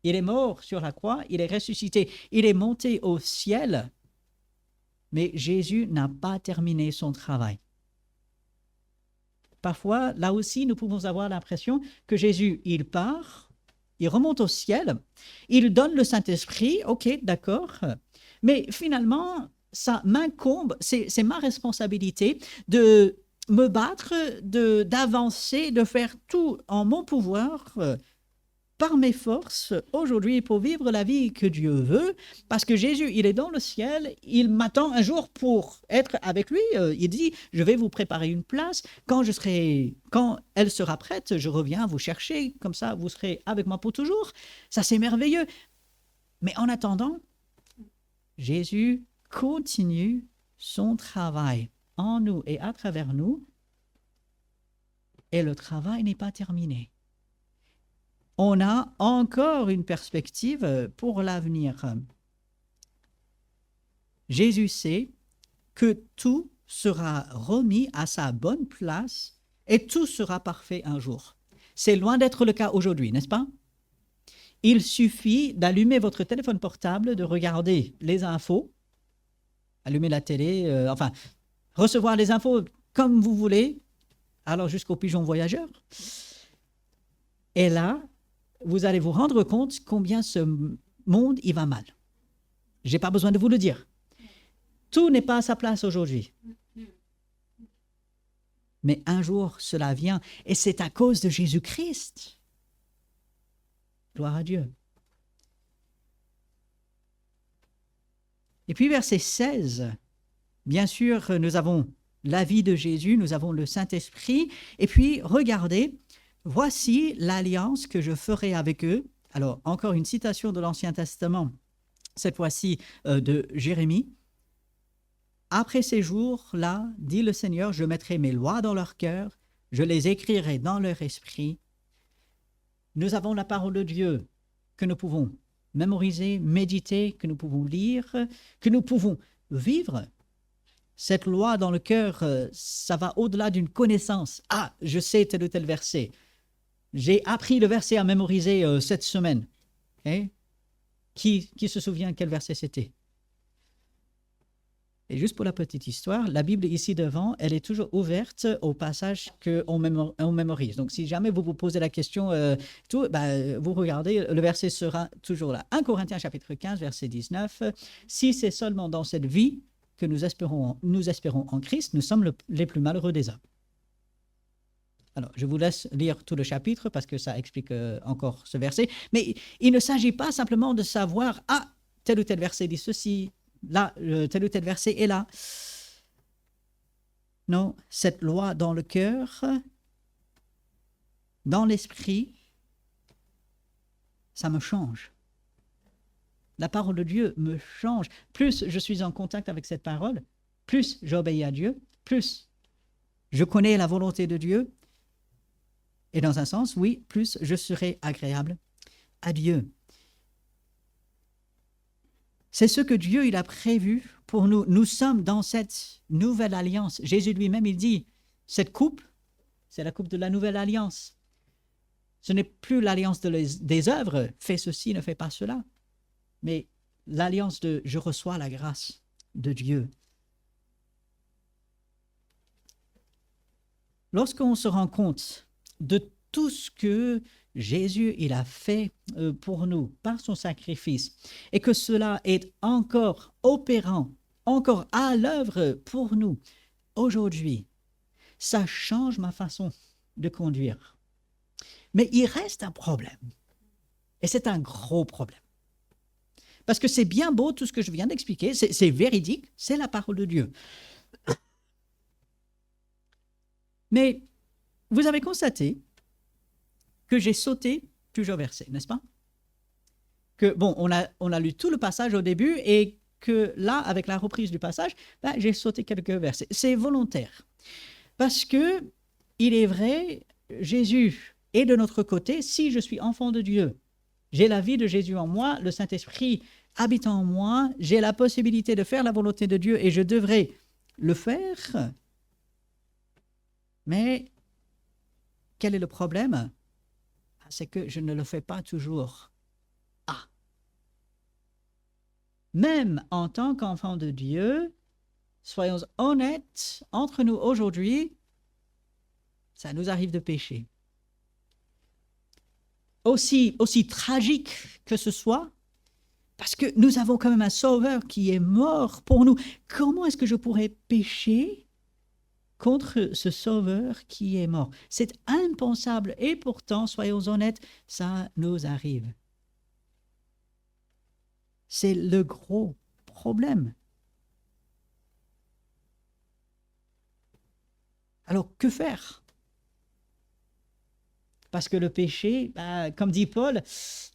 Il est mort sur la croix, il est ressuscité, il est monté au ciel. Mais Jésus n'a pas terminé son travail. Parfois, là aussi, nous pouvons avoir l'impression que Jésus, il part, il remonte au ciel, il donne le Saint-Esprit, ok, d'accord, mais finalement, ça m'incombe, c'est ma responsabilité de me battre, d'avancer, de faire tout en mon pouvoir, par mes forces, aujourd'hui, pour vivre la vie que Dieu veut, parce que Jésus, il est dans le ciel, il m'attend un jour pour être avec lui. Il dit, je vais vous préparer une place. Quand elle sera prête, je reviens vous chercher, comme ça, vous serez avec moi pour toujours. Ça, c'est merveilleux. Mais en attendant, Jésus continue son travail en nous et à travers nous, et le travail n'est pas terminé. On a encore une perspective pour l'avenir. Jésus sait que tout sera remis à sa bonne place et tout sera parfait un jour. C'est loin d'être le cas aujourd'hui, n'est-ce pas? Il suffit d'allumer votre téléphone portable, de regarder les infos, allumer la télé, recevoir les infos comme vous voulez, alors jusqu'au pigeon voyageur. Et là, vous allez vous rendre compte combien ce monde, il va mal. Je n'ai pas besoin de vous le dire. Tout n'est pas à sa place aujourd'hui. Mais un jour, cela vient, et c'est à cause de Jésus-Christ. Gloire à Dieu. Et puis, verset 16, bien sûr, nous avons la vie de Jésus, nous avons le Saint-Esprit, et puis, regardez, voici l'alliance que je ferai avec eux. Alors, encore une citation de l'Ancien Testament, cette fois-ci de Jérémie. Après ces jours-là, dit le Seigneur, je mettrai mes lois dans leur cœur, je les écrirai dans leur esprit. Nous avons la parole de Dieu que nous pouvons mémoriser, méditer, que nous pouvons lire, que nous pouvons vivre. Cette loi dans le cœur, ça va au-delà d'une connaissance. Ah, je sais tel ou tel verset. J'ai appris le verset à mémoriser cette semaine. Qui se souvient quel verset c'était? Et juste pour la petite histoire, la Bible ici devant, elle est toujours ouverte au passage qu'on mémorise. Donc, si jamais vous vous posez la question, vous regardez, le verset sera toujours là. 1 Corinthiens chapitre 15, verset 19. « Si c'est seulement dans cette vie que nous espérons en Christ, nous sommes les plus malheureux des hommes. » Alors, je vous laisse lire tout le chapitre parce que ça explique encore ce verset. Mais il ne s'agit pas simplement de savoir, ah, tel ou tel verset dit ceci, là, tel ou tel verset est là. Non, cette loi dans le cœur, dans l'esprit, ça me change. La parole de Dieu me change. Plus je suis en contact avec cette parole, plus j'obéis à Dieu, plus je connais la volonté de Dieu. Et dans un sens, oui, plus je serai agréable à Dieu. C'est ce que Dieu il a prévu pour nous. Nous sommes dans cette nouvelle alliance. Jésus lui-même, il dit, cette coupe, c'est la coupe de la nouvelle alliance. Ce n'est plus l'alliance des œuvres, fais ceci, ne fais pas cela, mais l'alliance de je reçois la grâce de Dieu. Lorsqu'on se rend compte de tout ce que Jésus il a fait pour nous par son sacrifice et que cela est encore opérant, encore à l'œuvre pour nous aujourd'hui, ça change ma façon de conduire. Mais il reste un problème et c'est un gros problème. Parce que c'est bien beau tout ce que je viens d'expliquer, c'est véridique, c'est la parole de Dieu. Mais vous avez constaté que j'ai sauté plusieurs versets, n'est-ce pas? Que, bon, on a lu tout le passage au début et que là, avec la reprise du passage, j'ai sauté quelques versets. C'est volontaire. Parce que, il est vrai, Jésus Et de notre côté, si je suis enfant de Dieu, j'ai la vie de Jésus en moi, le Saint-Esprit habite en moi, j'ai la possibilité de faire la volonté de Dieu et je devrais le faire. Mais quel est le problème? C'est que je ne le fais pas toujours. Ah! Même en tant qu'enfant de Dieu, soyons honnêtes entre nous aujourd'hui, ça nous arrive de pécher. Aussi tragique que ce soit, parce que nous avons quand même un Sauveur qui est mort pour nous. Comment est-ce que je pourrais pécher contre ce Sauveur qui est mort? C'est impensable et pourtant, soyons honnêtes, ça nous arrive. C'est le gros problème. Alors, que faire? Parce que le péché, comme dit Paul,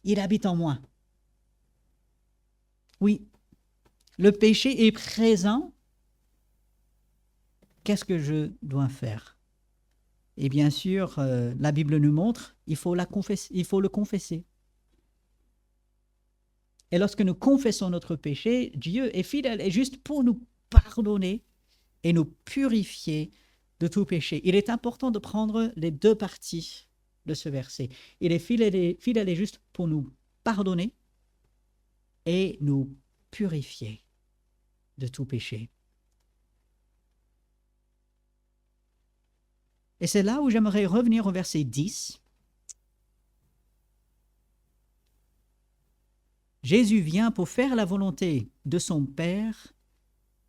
il habite en moi. Oui, le péché est présent. Qu'est-ce que je dois faire? Et bien sûr, la Bible nous montre, il faut le confesser. Et lorsque nous confessons notre péché, Dieu est fidèle et juste pour nous pardonner et nous purifier de tout péché. Il est important de prendre les deux parties de ce verset. Il est fidèle et juste pour nous pardonner et nous purifier de tout péché. Et c'est là où j'aimerais revenir au verset 10. Jésus vient pour faire la volonté de son Père,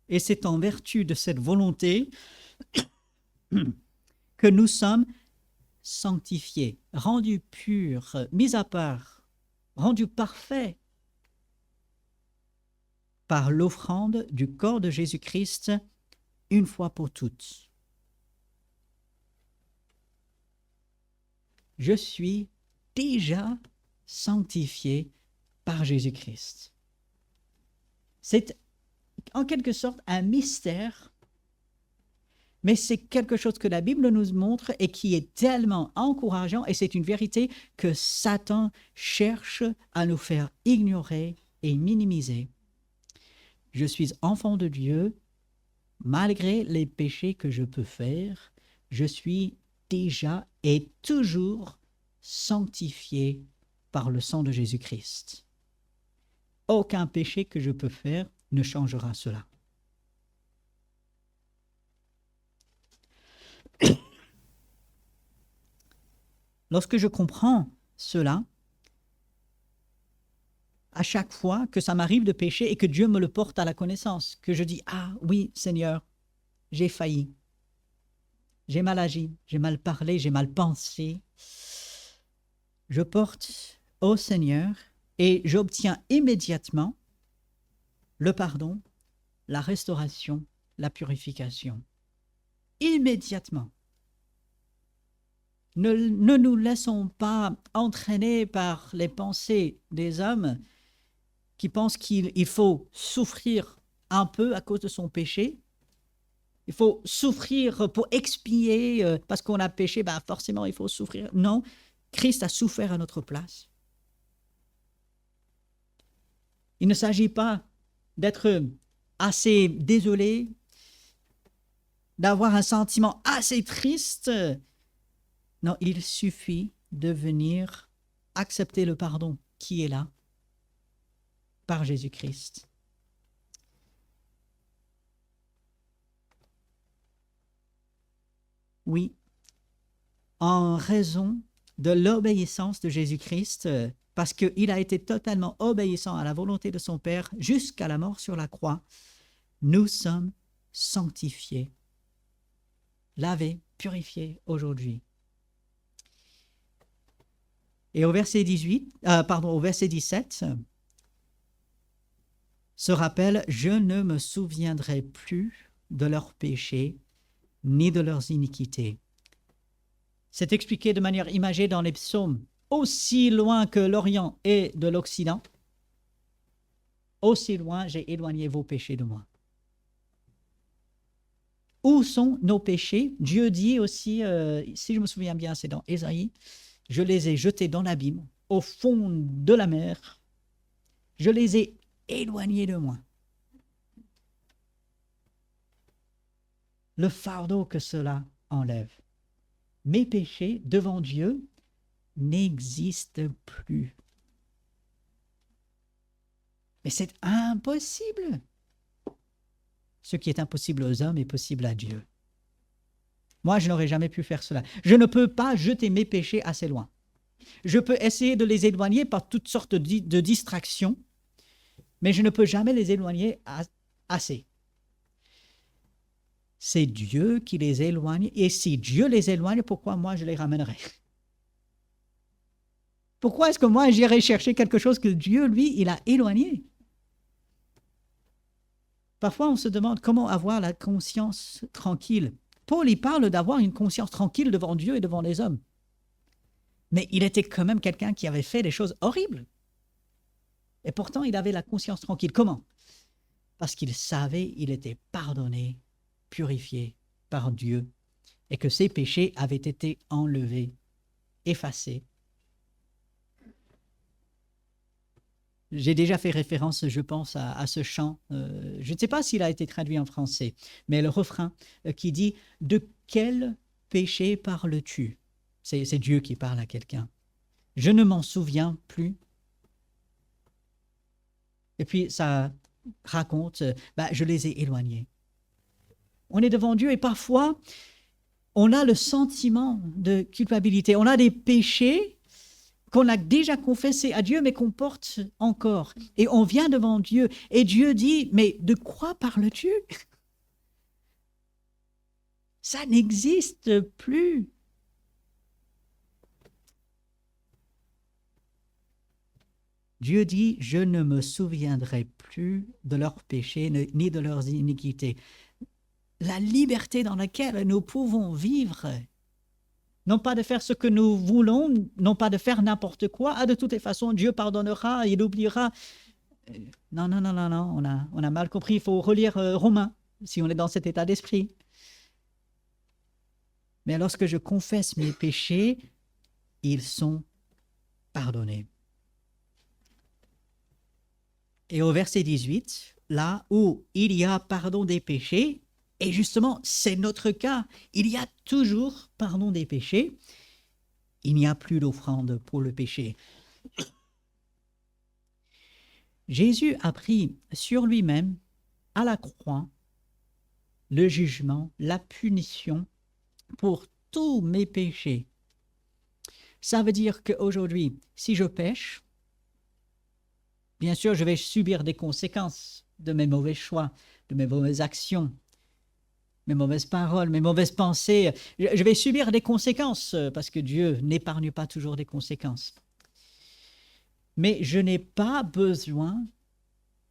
et c'est en vertu de cette volonté que nous sommes sanctifiés, rendus purs, mis à part, rendus parfaits par l'offrande du corps de Jésus-Christ une fois pour toutes. Je suis déjà sanctifié par Jésus-Christ. C'est en quelque sorte un mystère, mais c'est quelque chose que la Bible nous montre et qui est tellement encourageant, et c'est une vérité que Satan cherche à nous faire ignorer et minimiser. Je suis enfant de Dieu, malgré les péchés que je peux faire, je suis déjà et toujours sanctifié par le sang de Jésus-Christ. Aucun péché que je peux faire ne changera cela. Lorsque je comprends cela, à chaque fois que ça m'arrive de pécher et que Dieu me le porte à la connaissance, que je dis « Ah oui, Seigneur, j'ai failli, j'ai mal agi, j'ai mal parlé, j'ai mal pensé », je porte au Seigneur et j'obtiens immédiatement le pardon, la restauration, la purification. Immédiatement. Ne nous laissons pas entraîner par les pensées des hommes qui pensent qu'il faut souffrir un peu à cause de son péché. Il faut souffrir pour expier parce qu'on a péché, forcément il faut souffrir. Non, Christ a souffert à notre place. Il ne s'agit pas d'être assez désolé, d'avoir un sentiment assez triste. Non, il suffit de venir accepter le pardon qui est là par Jésus-Christ. Oui, en raison de l'obéissance de Jésus-Christ, parce qu'il a été totalement obéissant à la volonté de son Père jusqu'à la mort sur la croix, nous sommes sanctifiés, lavés, purifiés aujourd'hui. Et au verset 17, se rappelle « Je ne me souviendrai plus de leurs péchés, ni de leurs iniquités. » C'est expliqué de manière imagée dans les psaumes. Aussi loin que l'Orient est de l'Occident, aussi loin j'ai éloigné vos péchés de moi. Où sont nos péchés? Dieu dit aussi, si je me souviens bien, c'est dans Ésaïe, je les ai jetés dans l'abîme, au fond de la mer. Je les ai éloignés de moi. Le fardeau que cela enlève. Mes péchés devant Dieu n'existent plus. Mais c'est impossible. Ce qui est impossible aux hommes est possible à Dieu. Moi, je n'aurais jamais pu faire cela. Je ne peux pas jeter mes péchés assez loin. Je peux essayer de les éloigner par toutes sortes de distractions, mais je ne peux jamais les éloigner assez. C'est Dieu qui les éloigne, et si Dieu les éloigne, pourquoi moi je les ramènerai? Pourquoi est-ce que moi j'irai chercher quelque chose que Dieu, lui, il a éloigné? Parfois, on se demande comment avoir la conscience tranquille. Paul, il parle d'avoir une conscience tranquille devant Dieu et devant les hommes. Mais il était quand même quelqu'un qui avait fait des choses horribles. Et pourtant, il avait la conscience tranquille. Comment? Parce qu'il savait qu'il était pardonné, purifié par Dieu, et que ses péchés avaient été enlevés, effacés. J'ai déjà fait référence, je pense, à ce chant. Je ne sais pas s'il a été traduit en français, mais le refrain qui dit « De quel péché parles-tu » C'est Dieu qui parle à quelqu'un. « Je ne m'en souviens plus. » Et puis ça raconte « Je les ai éloignés. » On est devant Dieu et parfois, on a le sentiment de culpabilité. On a des péchés qu'on a déjà confessé à Dieu, mais qu'on porte encore. Et on vient devant Dieu, et Dieu dit, mais de quoi parles-tu? Ça n'existe plus. Dieu dit, je ne me souviendrai plus de leurs péchés, ni de leurs iniquités. La liberté dans laquelle nous pouvons vivre, non pas de faire ce que nous voulons, non pas de faire n'importe quoi. De toutes les façons, Dieu pardonnera, il oubliera. Non, on a mal compris. Il faut relire Romains, si on est dans cet état d'esprit. Mais lorsque je confesse mes péchés, ils sont pardonnés. Et au verset 18, là où il y a pardon des péchés, et justement, c'est notre cas. Il y a toujours pardon des péchés. Il n'y a plus d'offrande pour le péché. Jésus a pris sur lui-même, à la croix, le jugement, la punition pour tous mes péchés. Ça veut dire qu'aujourd'hui, si je pêche, bien sûr, je vais subir des conséquences de mes mauvais choix, de mes mauvaises actions, mes mauvaises paroles, mes mauvaises pensées. Je vais subir des conséquences parce que Dieu n'épargne pas toujours des conséquences. Mais je n'ai pas besoin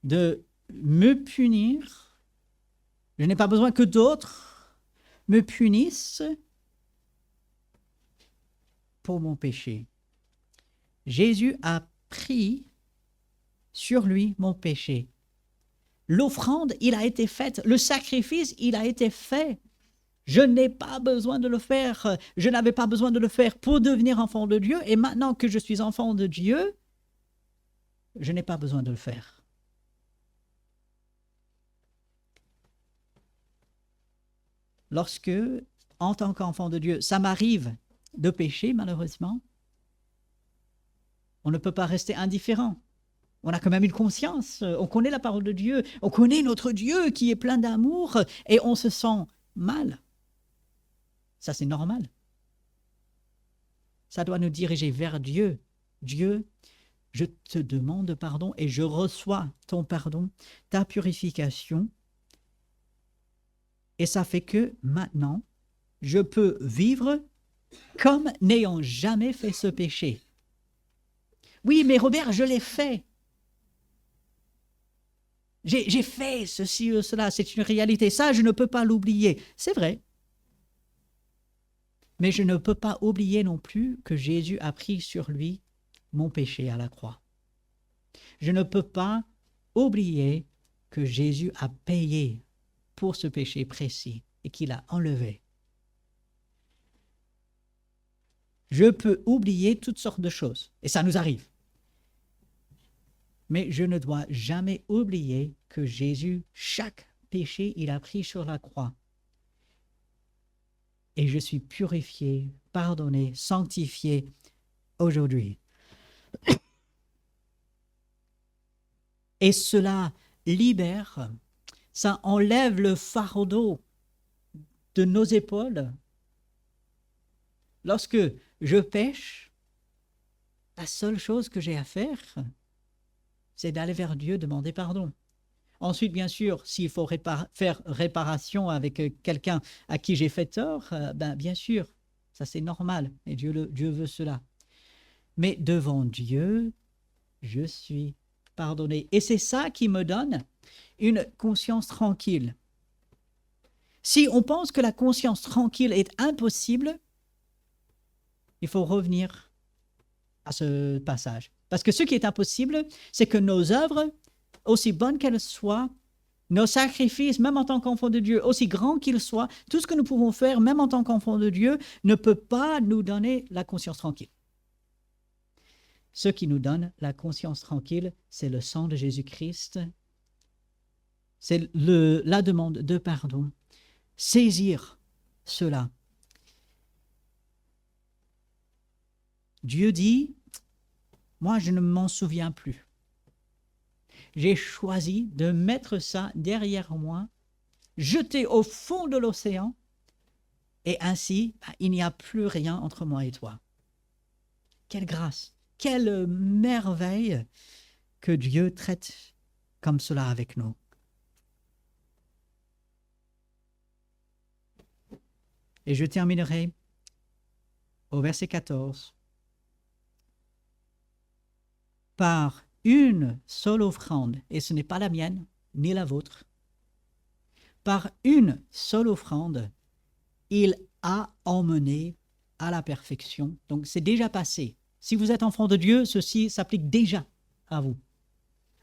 de me punir. Je n'ai pas besoin que d'autres me punissent pour mon péché. Jésus a pris sur lui mon péché. L'offrande, il a été faite. Le sacrifice, il a été fait. Je n'ai pas besoin de le faire. Je n'avais pas besoin de le faire pour devenir enfant de Dieu. Et maintenant que je suis enfant de Dieu, je n'ai pas besoin de le faire. Lorsque, en tant qu'enfant de Dieu, ça m'arrive de pécher, malheureusement, on ne peut pas rester indifférent. On a quand même une conscience, on connaît la parole de Dieu, on connaît notre Dieu qui est plein d'amour et on se sent mal. Ça, c'est normal. Ça doit nous diriger vers Dieu. Dieu, je te demande pardon et je reçois ton pardon, ta purification. Et ça fait que maintenant, je peux vivre comme n'ayant jamais fait ce péché. Oui, mais Robert, je l'ai fait. J'ai fait ceci ou cela, c'est une réalité. Ça, je ne peux pas l'oublier. C'est vrai. Mais je ne peux pas oublier non plus que Jésus a pris sur lui mon péché à la croix. Je ne peux pas oublier que Jésus a payé pour ce péché précis et qu'il a enlevé. Je peux oublier toutes sortes de choses, et ça nous arrive. Mais je ne dois jamais oublier que Jésus, chaque péché, il a pris sur la croix. Et je suis purifié, pardonné, sanctifié aujourd'hui. Et cela libère, ça enlève le fardeau de nos épaules. Lorsque je pêche, la seule chose que j'ai à faire, c'est d'aller vers Dieu, demander pardon. Ensuite, bien sûr, s'il faut faire réparation avec quelqu'un à qui j'ai fait tort, bien sûr, ça c'est normal, et Dieu veut cela. Mais devant Dieu, je suis pardonné. Et c'est ça qui me donne une conscience tranquille. Si on pense que la conscience tranquille est impossible, il faut revenir à ce passage. Parce que ce qui est impossible, c'est que nos œuvres, aussi bonnes qu'elles soient, nos sacrifices, même en tant qu'enfants de Dieu, aussi grands qu'ils soient, tout ce que nous pouvons faire, même en tant qu'enfants de Dieu, ne peut pas nous donner la conscience tranquille. Ce qui nous donne la conscience tranquille, c'est le sang de Jésus-Christ, c'est la demande de pardon. Saisir cela. Dieu dit, moi je ne m'en souviens plus. J'ai choisi de mettre ça derrière moi, jeté au fond de l'océan, et ainsi, il n'y a plus rien entre moi et toi. Quelle grâce, quelle merveille que Dieu traite comme cela avec nous. Et je terminerai au verset 14. Par une seule offrande, et ce n'est pas la mienne ni la vôtre, par une seule offrande, il a emmené à la perfection. Donc c'est déjà passé. Si vous êtes enfant de Dieu, ceci s'applique déjà à vous.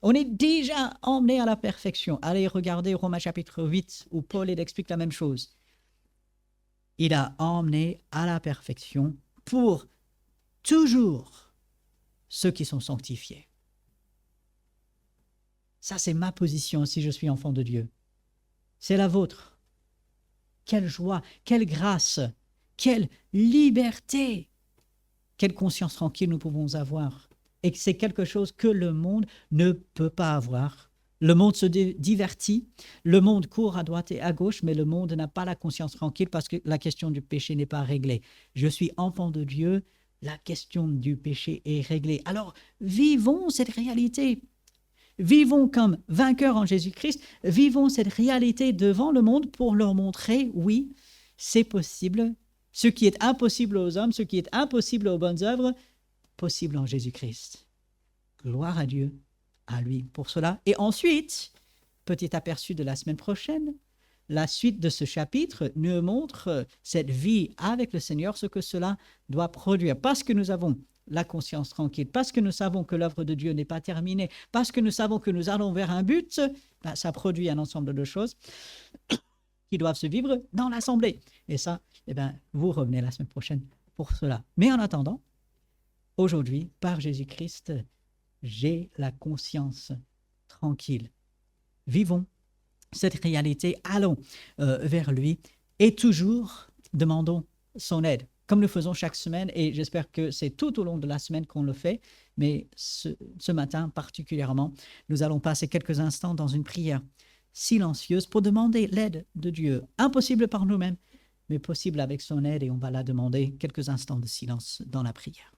On est déjà emmené à la perfection. Allez regarder Romains chapitre 8 où Paul explique la même chose. Il a emmené à la perfection pour toujours ceux qui sont sanctifiés. Ça, c'est ma position si je suis enfant de Dieu. C'est la vôtre. Quelle joie, quelle grâce, quelle liberté, quelle conscience tranquille nous pouvons avoir. Et c'est quelque chose que le monde ne peut pas avoir. Le monde se divertit, le monde court à droite et à gauche, mais le monde n'a pas la conscience tranquille parce que la question du péché n'est pas réglée. Je suis enfant de Dieu, la question du péché est réglée. Alors, vivons cette réalité. Vivons comme vainqueurs en Jésus-Christ, vivons cette réalité devant le monde pour leur montrer, oui, c'est possible. Ce qui est impossible aux hommes, ce qui est impossible aux bonnes œuvres, possible en Jésus-Christ. Gloire à Dieu, à lui pour cela. Et ensuite, petit aperçu de la semaine prochaine, la suite de ce chapitre nous montre cette vie avec le Seigneur, ce que cela doit produire. Parce que nous avons la conscience tranquille, parce que nous savons que l'œuvre de Dieu n'est pas terminée, parce que nous savons que nous allons vers un but, ça produit un ensemble de choses qui doivent se vivre dans l'assemblée. Et ça, vous revenez la semaine prochaine pour cela. Mais en attendant, aujourd'hui, par Jésus-Christ, j'ai la conscience tranquille. Vivons cette réalité, allons vers lui et toujours demandons son aide, comme nous faisons chaque semaine, et j'espère que c'est tout au long de la semaine qu'on le fait, mais ce matin particulièrement, nous allons passer quelques instants dans une prière silencieuse pour demander l'aide de Dieu, impossible par nous-mêmes, mais possible avec son aide, et on va la demander quelques instants de silence dans la prière.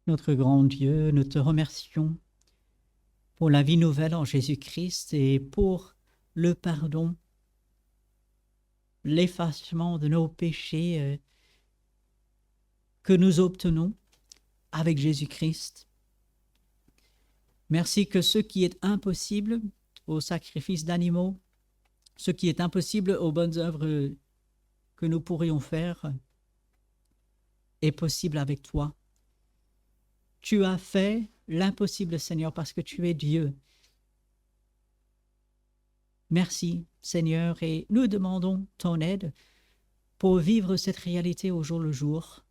Notre grand Dieu, nous te remercions pour la vie nouvelle en Jésus-Christ et pour le pardon, l'effacement de nos péchés que nous obtenons avec Jésus-Christ. Merci que ce qui est impossible au sacrifice d'animaux, ce qui est impossible aux bonnes œuvres que nous pourrions faire, est possible avec toi. Tu as fait l'impossible, Seigneur, parce que tu es Dieu. Merci, Seigneur, et nous demandons ton aide pour vivre cette réalité au jour le jour,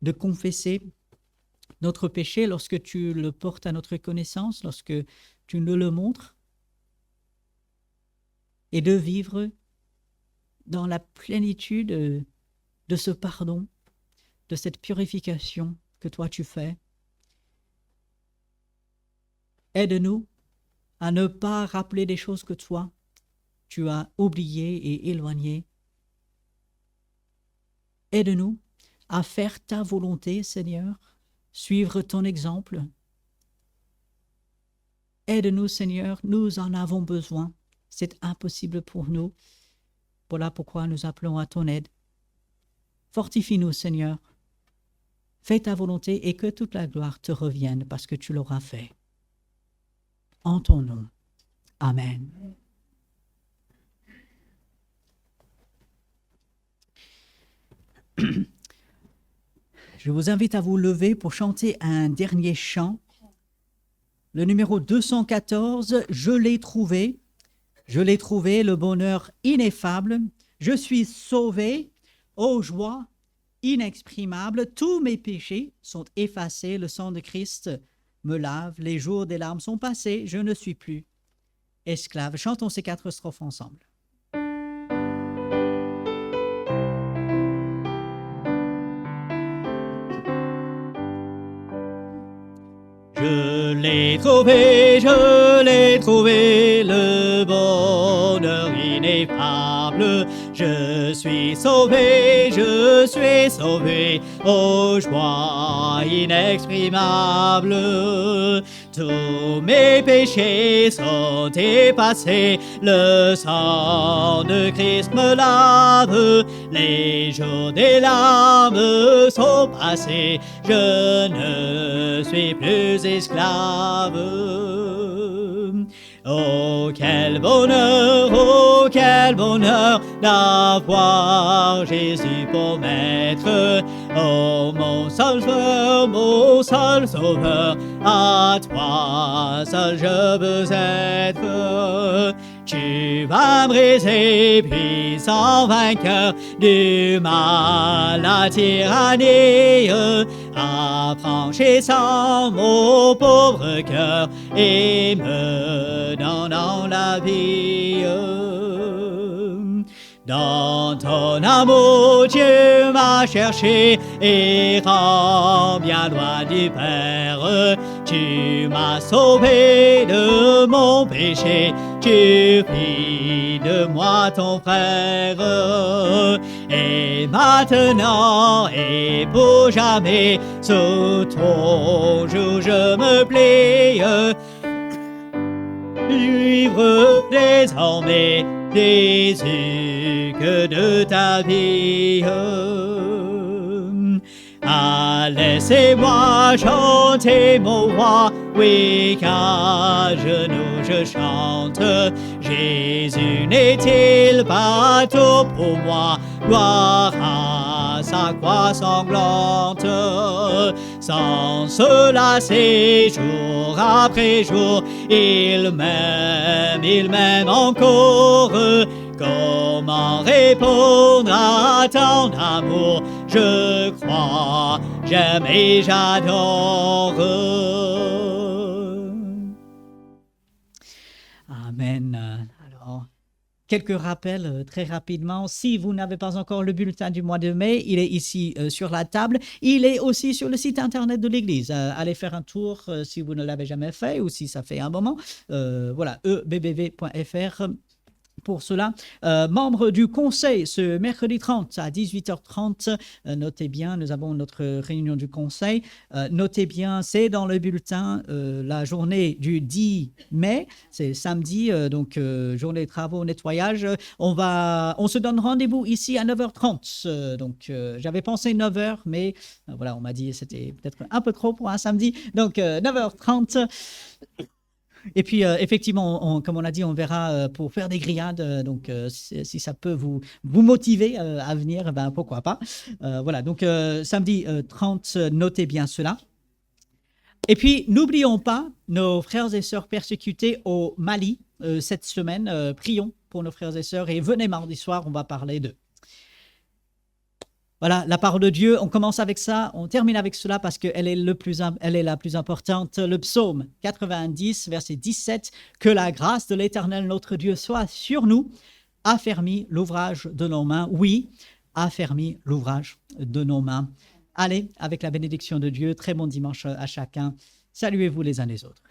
de confesser notre péché lorsque tu le portes à notre connaissance, lorsque tu nous le montres, et de vivre dans la plénitude de ce pardon, de cette purification que toi tu fais. Aide-nous à ne pas rappeler des choses que toi, tu as oubliées et éloignées. Aide-nous à faire ta volonté, Seigneur, suivre ton exemple. Aide-nous, Seigneur, nous en avons besoin. C'est impossible pour nous. Voilà pourquoi nous appelons à ton aide. Fortifie-nous, Seigneur. Fais ta volonté et que toute la gloire te revienne parce que tu l'auras fait. En ton nom. Amen. Je vous invite à vous lever pour chanter un dernier chant. Le numéro 214, Je l'ai trouvé, le bonheur ineffable. Je suis sauvé, ô joie inexprimable. Tous mes péchés sont effacés, le sang de Christ me lave, les jours des larmes sont passés, je ne suis plus esclave. Chantons ces 4 strophes ensemble. Je l'ai trouvé, le bonheur ineffable. Je suis sauvé, ô joie inexprimable. Tous mes péchés sont effacés, le sang de Christ me lave. Les jours des larmes sont passés, je ne suis plus esclave. Oh quel bonheur d'avoir Jésus pour maître. Oh mon seul sauveur, à toi seul je veux être. Tu vas me briser, puissant vainqueur du mal, la tyrannie. Affranchissant mon pauvre cœur et me donnant la vie. Dans ton amour, Dieu m'a cherché et rend bien loin du Père. Tu m'as sauvé de mon péché, tu fis de moi ton frère. Et maintenant et pour jamais, sous ton joug je me plie. Vivre désormais des que de ta vie. Ah, laissez-moi chanter mon roi, oui, qu'à genoux je chante. Jésus n'est-il pas tout pour moi? Gloire à sa croix sanglante. Sans se lasser jour après jour, il m'aime encore. Comment répondre à tant d'amour? Je crois, j'aime et j'adore. Amen. Alors, quelques rappels très rapidement. Si vous n'avez pas encore le bulletin du mois de mai, il est ici sur la table. Il est aussi sur le site internet de l'Église. Allez faire un tour si vous ne l'avez jamais fait ou si ça fait un moment. Voilà, ebbv.fr. pour cela. Membres du conseil, ce mercredi 30 à 18h30, notez bien, nous avons notre réunion du conseil. Notez bien, c'est dans le bulletin, la journée du 10 mai, c'est samedi, donc journée de travaux, nettoyage. On se donne rendez-vous ici à 9h30. Donc j'avais pensé 9h, mais voilà, on m'a dit que c'était peut-être un peu trop pour un samedi. Donc 9h30. Et puis, effectivement, comme on a dit, on verra pour faire des grillades. Donc, si ça peut vous motiver à venir, ben, pourquoi pas. Voilà, donc samedi 30, notez bien cela. Et puis, n'oublions pas nos frères et sœurs persécutés au Mali cette semaine. Prions pour nos frères et sœurs et venez mardi soir, on va parler d'eux. Voilà, la parole de Dieu, on commence avec ça, on termine avec cela parce qu'elle est la plus importante. Le psaume 90, verset 17, « Que la grâce de l'Éternel, notre Dieu, soit sur nous, affermis l'ouvrage de nos mains. » Oui, affermis l'ouvrage de nos mains. Allez, avec la bénédiction de Dieu, très bon dimanche à chacun. Saluez-vous les uns les autres.